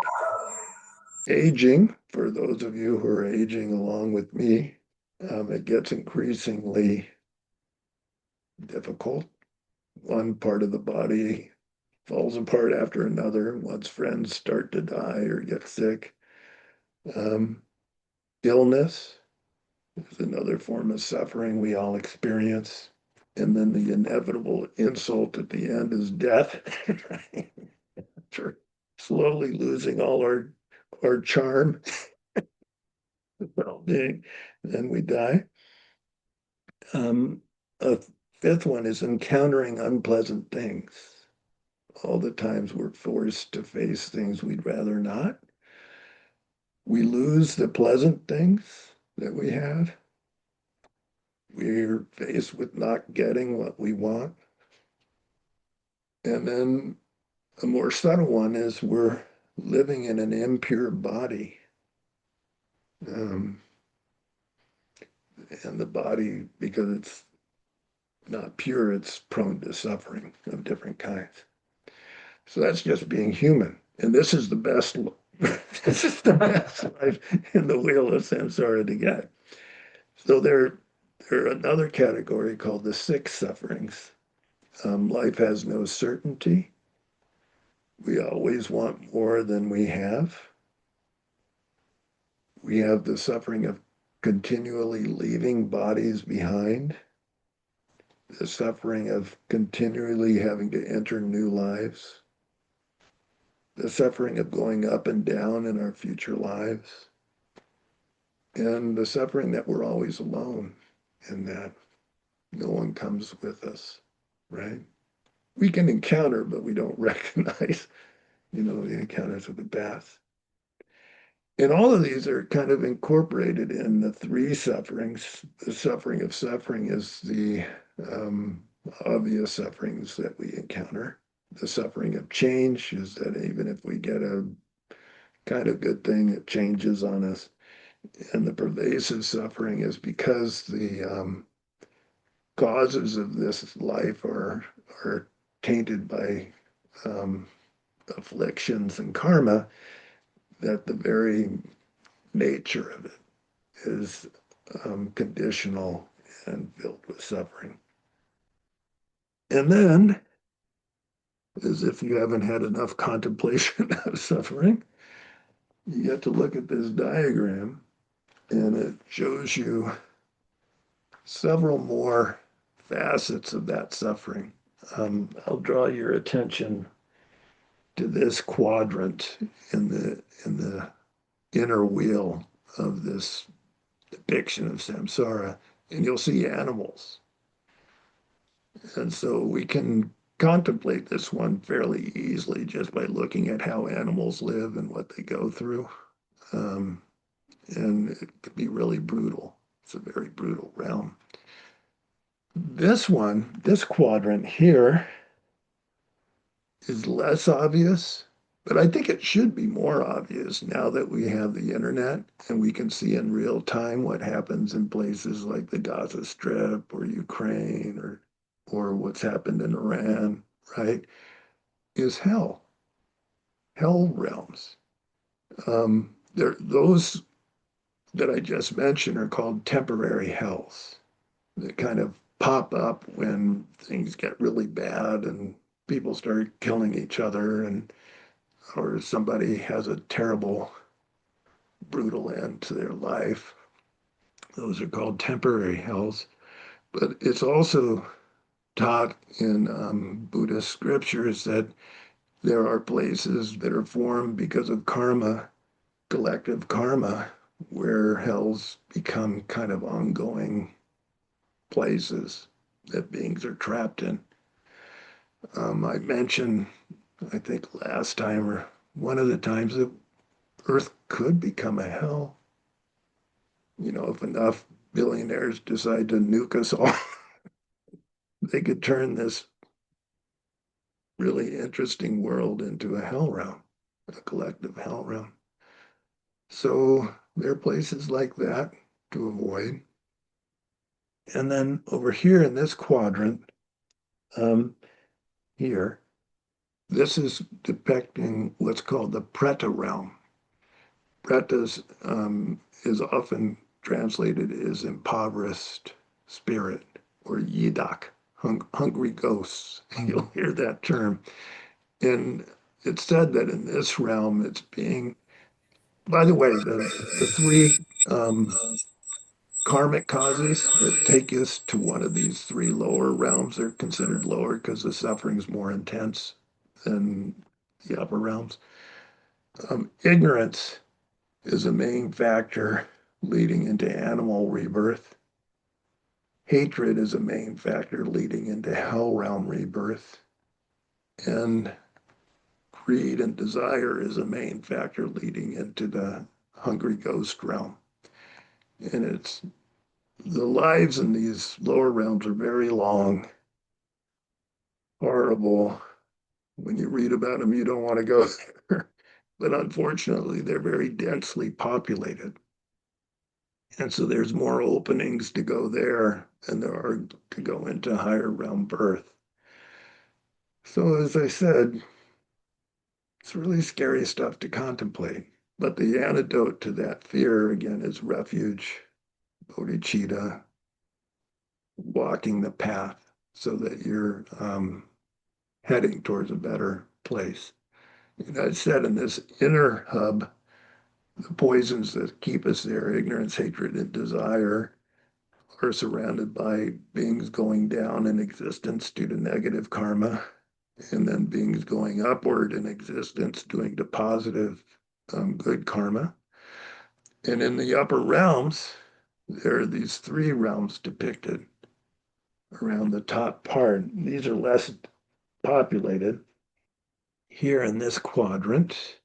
Aging, for those of you who are aging along with me, it gets increasingly difficult. One part of the body falls apart after another. One's friends start to die or get sick. Illness is another form of suffering we all experience. And then the inevitable insult at the end is death. After slowly losing all our charm, well-being, then we die. A 5th one is encountering unpleasant things. All the times we're forced to face things we'd rather not. We lose the pleasant things that we have. We're faced with not getting what we want. And then a more subtle one is we're living in an impure body. And the body, because it's not pure, it's prone to suffering of different kinds. So that's just being human. And this is the best, this is the best life in the wheel of samsara to get. So there are another category called the 6 sufferings. Life has no certainty. We always want more than we have. We have the suffering of continually leaving bodies behind, the suffering of continually having to enter new lives, the suffering of going up and down in our future lives, and the suffering that we're always alone in that no one comes with us, right? We can encounter, but we don't recognize, the encounters of the past. And all of these are kind of incorporated in the 3 sufferings. The suffering of suffering is the obvious sufferings that we encounter. The suffering of change is that even if we get a kind of good thing, it changes on us. And the pervasive suffering is because the causes of this life are tainted by afflictions and karma, that the very nature of it is conditional and filled with suffering. And then, as if you haven't had enough contemplation of suffering, you get to look at this diagram, and it shows you several more facets of that suffering. I'll draw your attention to this quadrant in the inner wheel of this depiction of samsara, and you'll see animals. And so we can contemplate this one fairly easily just by looking at how animals live and what they go through. And it can be really brutal. It's a very brutal realm. This one, this quadrant here, is less obvious, but I think it should be more obvious now that we have the internet and we can see in real time what happens in places like the Gaza Strip or Ukraine or what's happened in Iran, right? Is hell realms. Those that I just mentioned are called temporary hells that kind of pop up when things get really bad and people start killing each other and or somebody has a terrible, brutal end to their life. Those are called temporary hells. But it's also taught in Buddhist scriptures that there are places that are formed because of karma, collective karma, where hells become kind of ongoing places that beings are trapped in. I mentioned, I think last time or one of the times, that Earth could become a hell. If enough billionaires decide to nuke us all, they could turn this really interesting world into a hell realm, a collective hell realm. So there are places like that to avoid. And then over here in this quadrant, um, here, this is depicting what's called the Preta realm. Preta is often translated as impoverished spirit or yidak, hungry ghosts. You'll hear that term. And it's said that in this realm, it's being, by the way, the three karmic causes that take us to one of these three lower realms are considered lower because the suffering is more intense than the upper realms. Ignorance is a main factor leading into animal rebirth. Hatred is a main factor leading into hell realm rebirth. And greed and desire is a main factor leading into the hungry ghost realm. And it's the lives in these lower realms are very long, horrible. When you read about them, you don't want to go there. But unfortunately, they're very densely populated. And so there's more openings to go there than there are to go into higher realm birth. So, as I said, it's really scary stuff to contemplate. But the antidote to that fear, again, is refuge, bodhicitta, walking the path so that you're heading towards a better place. I said in this inner hub, the poisons that keep us there, ignorance, hatred, and desire, are surrounded by beings going down in existence due to negative karma, and then beings going upward in existence doing to positive, good karma. And in the upper realms, there are these three realms depicted around the top part. These are less populated. Here in this quadrant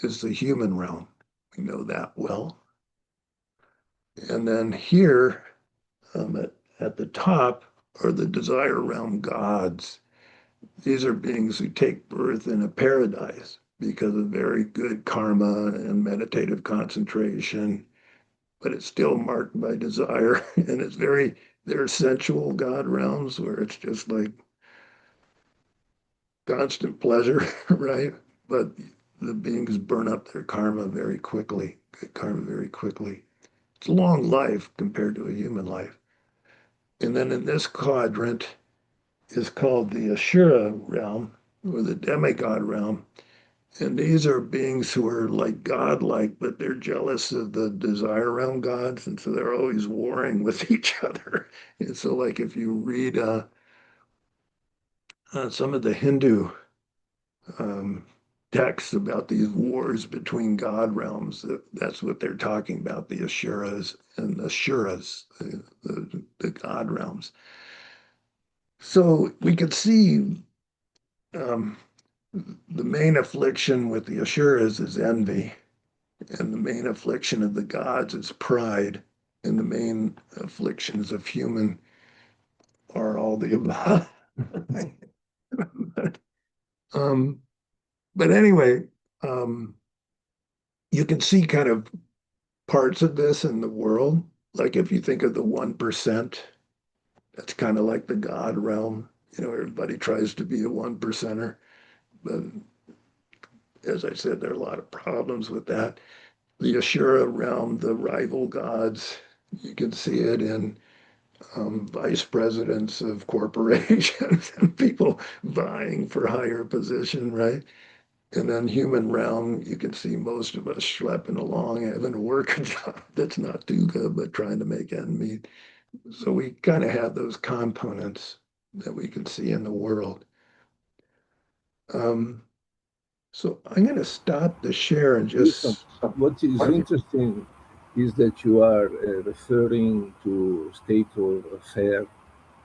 is the human realm. We know that well. And then here at the top are the desire realm gods. These are beings who take birth in a paradise because of very good karma and meditative concentration, but it's still marked by desire. And they're sensual god realms where it's just like constant pleasure, right? But the beings burn up their karma very quickly, good karma very quickly. It's a long life compared to a human life. And then in this quadrant is called the Ashura realm or the demigod realm. And these are beings who are like godlike, but they're jealous of the desire realm gods. And so they're always warring with each other. And so, like, if you read some of the Hindu um, texts about these wars between god realms, that's what they're talking about, the Asuras and the Shuras, the god realms. So we could see um, the main affliction with the Asuras is envy, and the main affliction of the gods is pride, and the main afflictions of human are all the above. Um, but anyway, um, you can see kind of parts of this in the world. Like if you think of the 1%, that's kind of like the God realm. You know, everybody tries to be a 1%er. But as I said, there are a lot of problems with that. The Ashura realm, the rival gods, you can see it in vice presidents of corporations and people vying for higher position, right? And then human realm, you can see most of us schlepping along, having to work a job that's not too good, but trying to make ends meet. So we kind of have those components that we can see in the world. Um, so I'm going to stop the share and Listen, just, what is interesting is that you are referring to state of affair,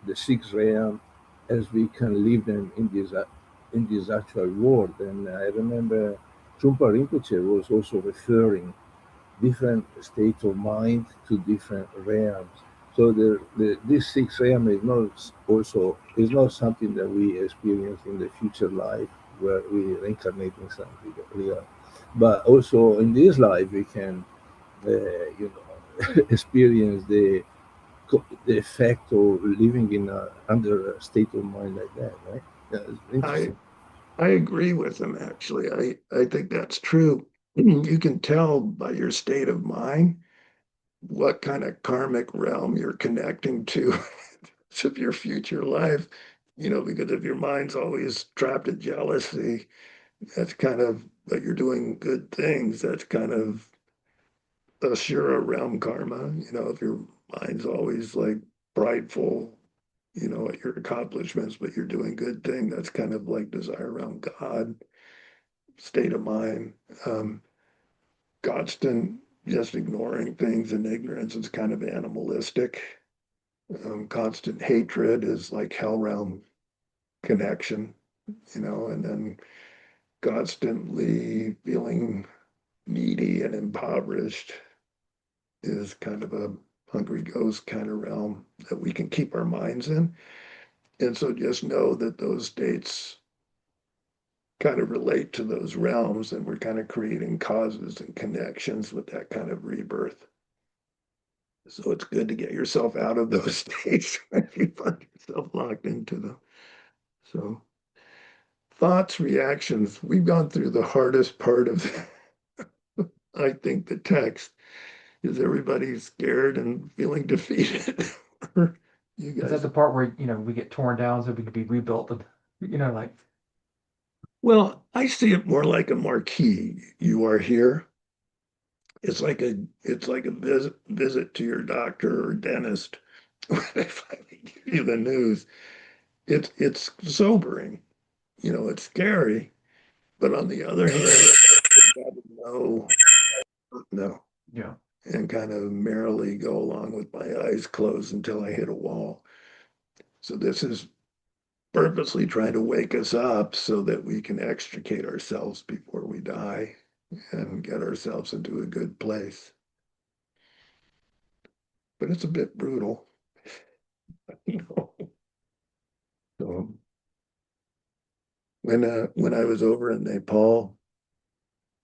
the sixth realm, as we can live them in this actual world. And I remember Trungpa Rinpoche was also referring different state of mind to different realms. So this sixth realm is not also is not something that we experience in the future life where we reincarnate in something real, but also in this life we can, experience the effect of living in under a state of mind like that, right? Yeah, it's I, interesting. I agree with them, actually. I think that's true. You can tell by your state of mind what kind of karmic realm you're connecting to of your future life, because if your mind's always trapped in jealousy, that's kind of, but you're doing good things, that's kind of a sure realm karma. If your mind's always like prideful, at your accomplishments, but you're doing good thing, that's kind of like desire around God, state of mind. Um, Constant just ignoring things and ignorance is kind of animalistic. Constant hatred is like hell realm connection, and then constantly feeling needy and impoverished is kind of a hungry ghost kind of realm that we can keep our minds in. And so just know that those states kind of relate to those realms, and we're kind of creating causes and connections with that kind of rebirth. So it's good to get yourself out of those states when you find yourself locked into them. So thoughts, reactions. We've gone through the hardest part of, I think, the text. Is everybody scared and feeling defeated? You Is that guys? the part where, we get torn down so we can be rebuilt? Like, Well, I see it more like a marquee. You are here. It's like a visit to your doctor or dentist when they finally give you the news. It's sobering. It's scary. But on the other hand, I gotta know, no, yeah. and kind of merrily go along with my eyes closed until I hit a wall. So this is purposely trying to wake us up so that we can extricate ourselves before we die and get ourselves into a good place. But it's a bit brutal, you know. So when I was over in Nepal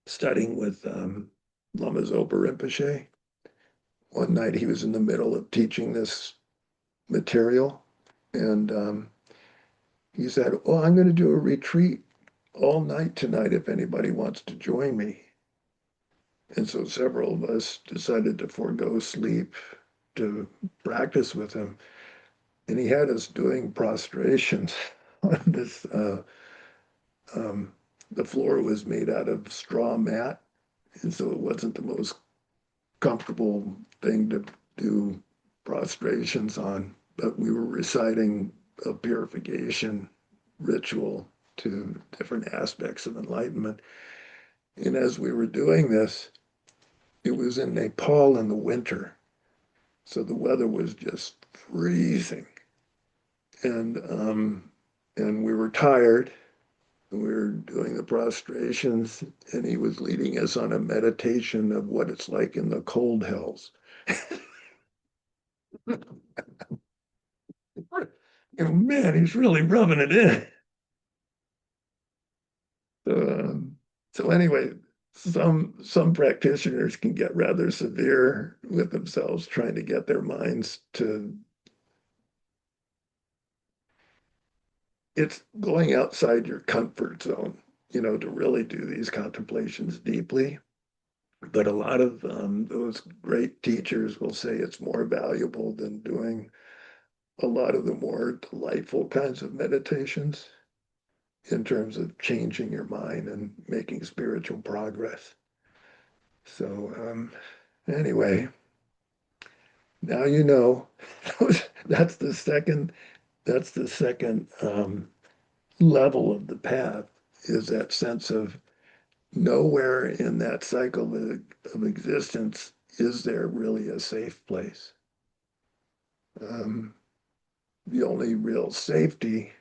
studying with Lama Zopa Rinpoche, one night he was in the middle of teaching this material, and he said, "Oh, I'm going to do a retreat all night tonight if anybody wants to join me." And so several of us decided to forego sleep to practice with him. And he had us doing prostrations on this. Um, the floor was made out of straw mat, and so it wasn't the most comfortable thing to do prostrations on. But we were reciting a purification ritual to different aspects of enlightenment. And as we were doing this, it was in Nepal in the winter. So the weather was just freezing. And we were tired. We were doing the prostrations, and he was leading us on a meditation of what it's like in the cold hells. Man, he's really rubbing it in. So anyway, some practitioners can get rather severe with themselves, trying to get their minds to, it's going outside your comfort zone, to really do these contemplations deeply. But a lot of those great teachers will say it's more valuable than doing a lot of the more delightful kinds of meditations in terms of changing your mind and making spiritual progress. So anyway, now you know that's the second level of the path, is that sense of nowhere in that cycle of existence is there really a safe place. The only real safety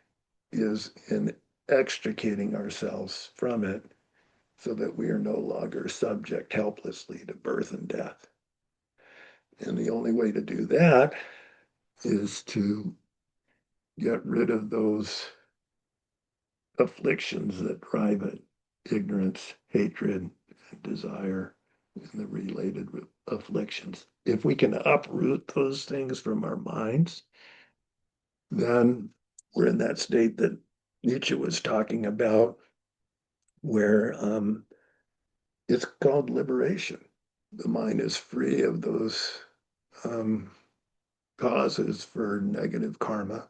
is in extricating ourselves from it so that we are no longer subject helplessly to birth and death. And the only way to do that is to get rid of those afflictions that drive it: ignorance, hatred, and desire, and the related afflictions. If we can uproot those things from our minds, then we're in that state that Nietzsche was talking about, where it's called liberation. The mind is free of those um, causes for negative karma,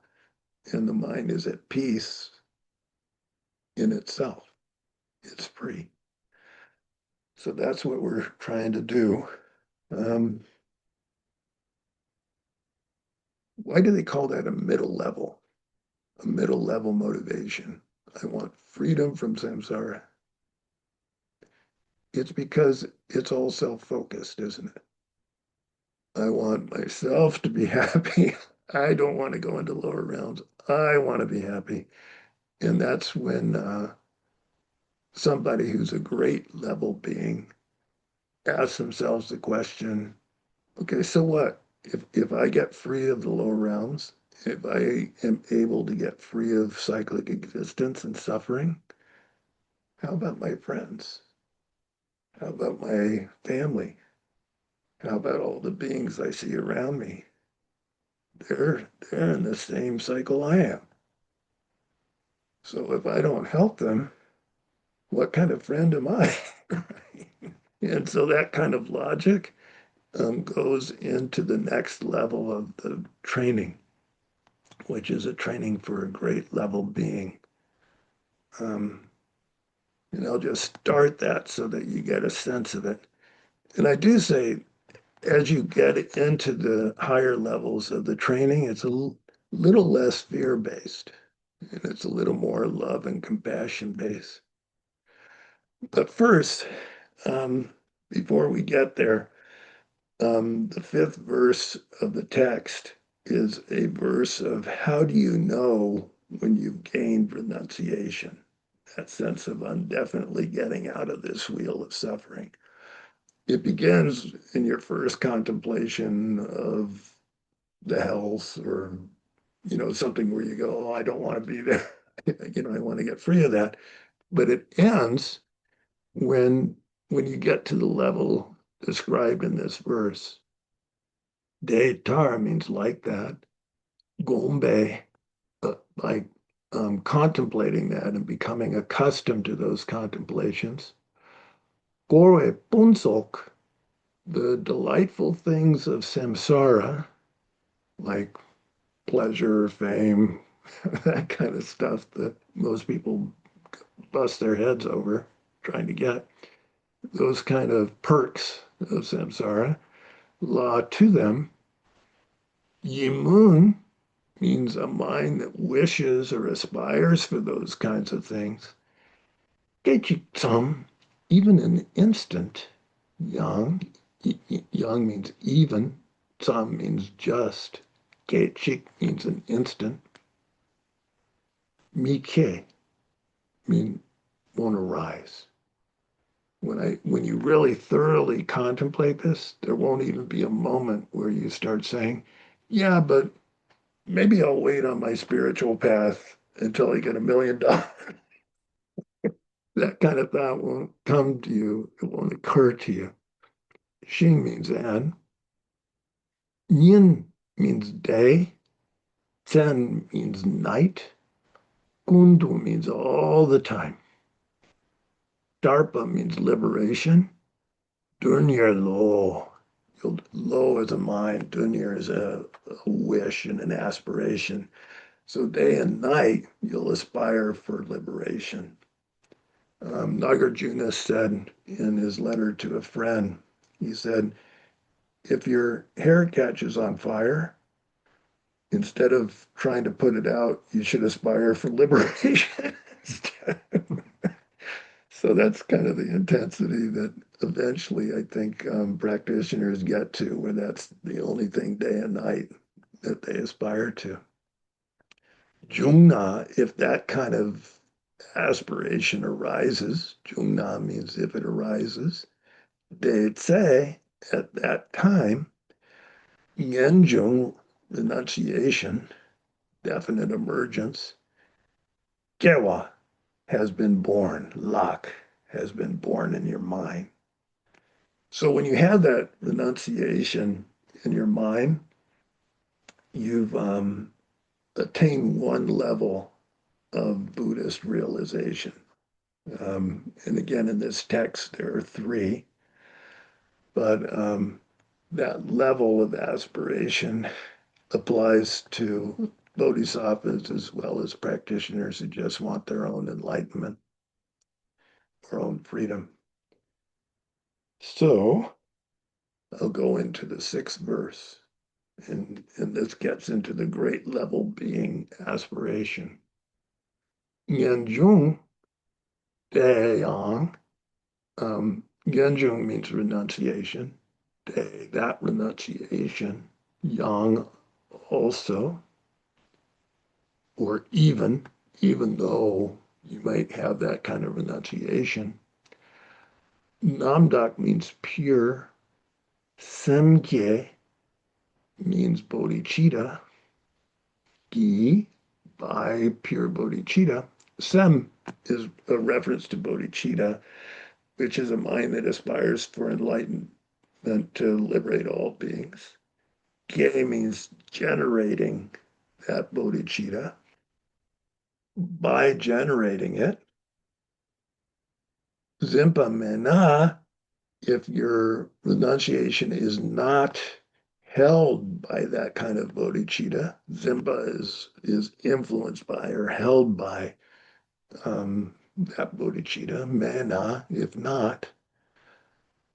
and the mind is at peace in itself. It's free. So that's what we're trying to do. Um, why do they call that a middle level? A middle level motivation. I want freedom from samsara. It's because it's all self-focused, isn't it? I want myself to be happy. I don't want to go into lower realms. I want to be happy. And that's when somebody who's a great level being asks themselves the question, okay, so what? If I get free of the lower realms, if I am able to get free of cyclic existence and suffering, how about my friends? How about my family? How about all the beings I see around me? They're in the same cycle I am. So if I don't help them, what kind of friend am I? And so that kind of logic goes into the next level of the training, which is a training for a great level being. And I'll just start that so that you get a sense of it. And I do say, as you get into the higher levels of the training, it's a little less fear-based, and it's a little more love and compassion based. But first, before we get there, the fifth verse of the text is a verse of how do you know when you've gained renunciation, that sense of undefinitely getting out of this wheel of suffering. It begins in your first contemplation of the hells, or something where you go, oh, I don't want to be there. I want to get free of that. But it ends when you get to the level described in this verse. Detar means like that. Gombe, like contemplating that and becoming accustomed to those contemplations. Gore punsok, the delightful things of samsara, like pleasure, fame, that kind of stuff that most people bust their heads over trying to get, those kind of perks of samsara, law to them. Yimun means a mind that wishes or aspires for those kinds of things. Gechiksam, even an instant. Yang, yang means even. Tsam means just. Gechik means an instant. Mike mean won't arise. When you really thoroughly contemplate this, there won't even be a moment where you start saying, yeah, but maybe I'll wait on my spiritual path until I get $1 million. that kind of thought won't come to you, it won't occur to you. Xing means and. Yin means day. Sen means night. Kundu means all the time. Dharma means liberation. Dunya lo. Lo is a mind. Dunya is a wish and an aspiration. So day and night, you'll aspire for liberation. Nagarjuna said in his letter to a friend, he said, if your hair catches on fire, instead of trying to put it out, you should aspire for liberation. So that's kind of the intensity that eventually I think practitioners get to, where that's the only thing day and night that they aspire to. Jungna, if that kind of aspiration arises, Jungna means if it arises, they say at that time, Yenjung, renunciation, definite emergence, Gewa has been born, Lak has been born in your mind. So when you have that renunciation in your mind, you've attained one level of Buddhist realization. And again, in this text, there are three, but that level of aspiration applies to bodhisattvas as well as practitioners who just want their own enlightenment, their own freedom. So I'll go into the sixth verse, and this gets into the great level being aspiration. Yanjung Deyang, Yanjung means renunciation. Day, that renunciation. Yang also, or even though you might have that kind of renunciation. Namdak means pure. Semkye means bodhicitta. Gi, by pure bodhicitta. Sem is a reference to bodhicitta, which is a mind that aspires for enlightenment to liberate all beings. Ge means generating that bodhicitta. By generating it, Zimpa Mena, if your renunciation is not held by that kind of bodhicitta, Zimpa is influenced by or held by that bodhicitta, Mena, if not.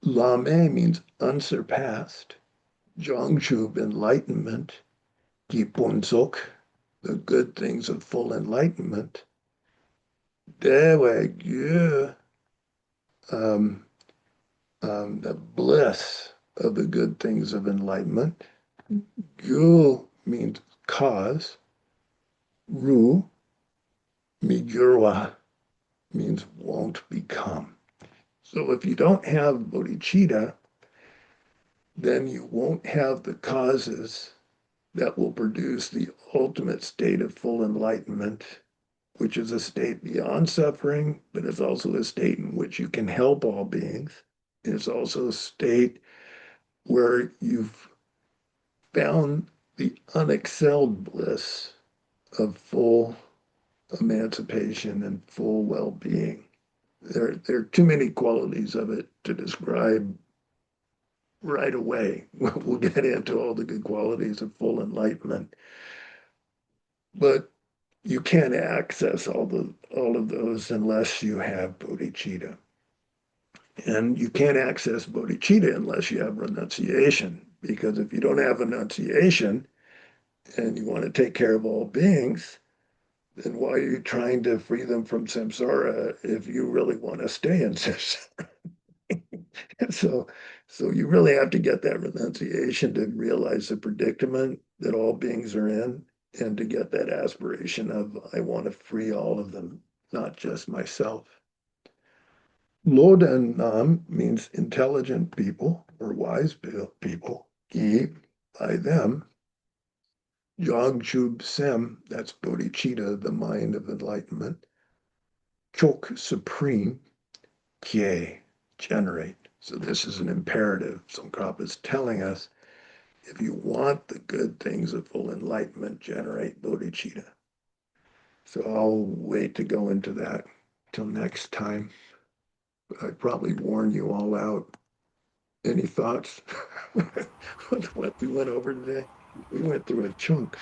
Lame means unsurpassed. Zhongchub, enlightenment. Kipunsok, the good things of full enlightenment. Dewe Gyu, the bliss of the good things of enlightenment. Gyu means cause. Ru, Migurwa, means won't become. So if you don't have bodhicitta, then you won't have the causes that will produce the ultimate state of full enlightenment, which is a state beyond suffering, but it's also a state in which you can help all beings. It's also a state where you've found the unexcelled bliss of full emancipation and full well-being. There are too many qualities of it to describe right away. We'll get into all the good qualities of full enlightenment, but you can't access all of those unless you have bodhicitta. And you can't access bodhicitta unless you have renunciation, because if you don't have renunciation and you want to take care of all beings, then why are you trying to free them from samsara if you really want to stay in samsara? so, so you really have to get that renunciation to realize the predicament that all beings are in, and to get that aspiration of, I want to free all of them, not just myself. Lodan Nam means intelligent people or wise people. Gi, by them. Jog Chub Sem, that's bodhicitta, the mind of enlightenment. chok supreme, kye, generate. So this is an imperative. Tsongkhapa is telling us, if you want the good things of full enlightenment, generate bodhicitta. So I'll wait to go into that till next time. I probably worn you all out. Any thoughts with what we went over today? We went through a chunk.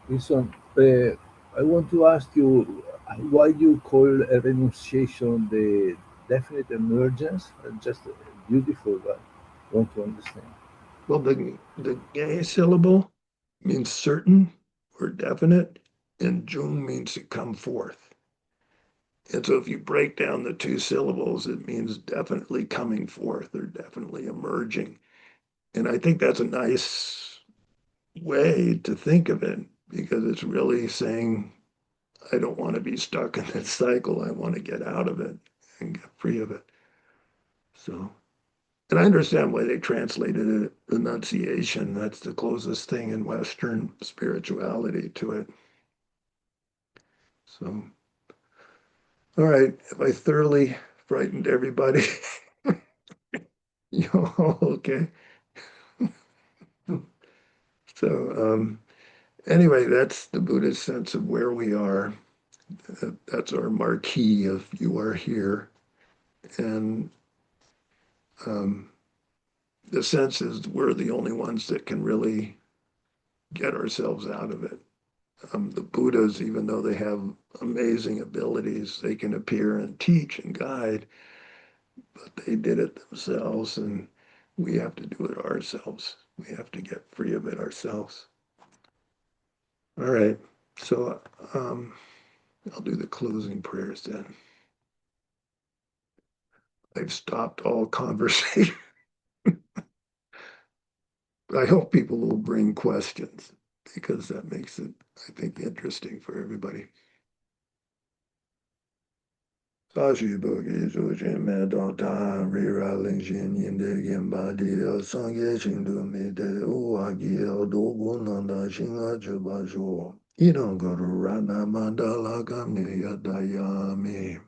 Listen, I want to ask you why you call a renunciation the definite emergence. Just beautiful, but I want to understand. Well, the gay syllable means certain or definite, and jung means to come forth. And so if you break down the two syllables, it means definitely coming forth or definitely emerging. And I think that's a nice way to think of it because it's really saying, I don't want to be stuck in this cycle. I want to get out of it and get free of it. So, and I understand why they translated it renunciation. That's the closest thing in Western spirituality to it. So, all right. If I thoroughly frightened everybody, you all okay? So, anyway, that's the Buddhist sense of where we are. That's our marquee of you are here. And the sense is we're the only ones that can really get ourselves out of it. The Buddhas, even though they have amazing abilities, they can appear and teach and guide, but they did it themselves, and we have to do it ourselves. We have to get free of it ourselves. All right, so I'll do the closing prayers then. I've stopped all conversation. I hope people will bring questions because that makes it, I think, interesting for everybody. 大许不给出全面到他瑞拉领先年的研发的了商业程度没得无话给了多功能的新啊就把说一能够让那么的拉干的呀大呀没。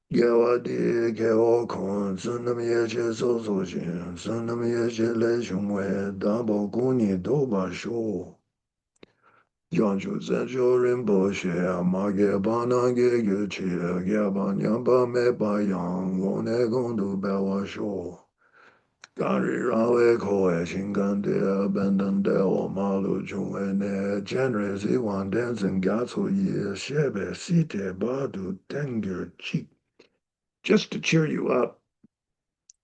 给我的给我看，是那么一些搜索性，是那么一些来询问，大包过年都把说。讲究在叫人不学，马给把那个去，给把娘把没把养，我那公都白我说。当日让为口爱情感的，本等的我马路中为呢，今日希望单身家错也，写呗西天把都等个气。Just to cheer you up,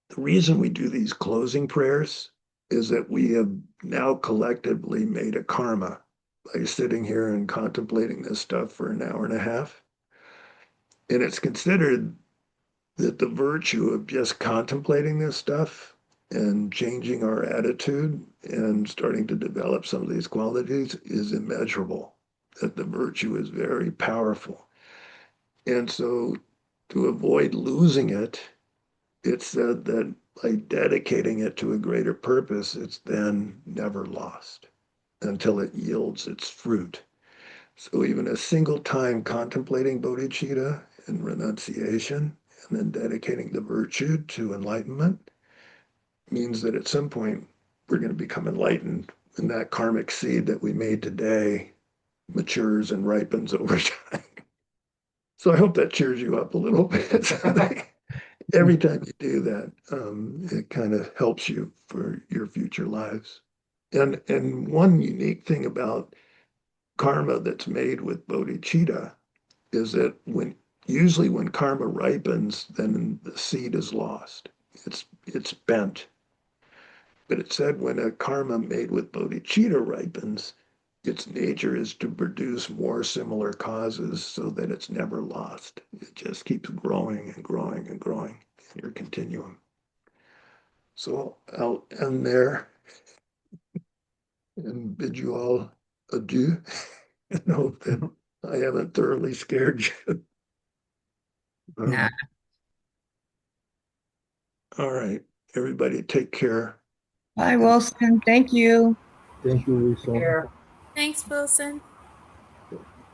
the reason we do these closing prayers is that we have now collectively made a karma by sitting here and contemplating this stuff for an hour and a half. And it's considered that the virtue of just contemplating this stuff and changing our attitude and starting to develop some of these qualities is immeasurable, that the virtue is very powerful. And so to avoid losing it, it's said that by dedicating it to a greater purpose, it's then never lost until it yields its fruit. So even a single time contemplating bodhicitta and renunciation and then dedicating the virtue to enlightenment means that at some point we're going to become enlightened, and that karmic seed that we made today matures and ripens over time. So I hope that cheers you up a little bit. Every time you do that, it kind of helps you for your future lives. And one unique thing about karma that's made with bodhicitta is that usually when karma ripens, then the seed is lost. It's bent. But it said when a karma made with bodhicitta ripens, its nature is to produce more similar causes so that it's never lost. It just keeps growing and growing and growing in your continuum. So I'll end there and bid you all adieu and hope that I haven't thoroughly scared you. Nah. All right, everybody take care. Bye, Wilson. Thank you. Thank you, Wilson. Thanks, Wilson.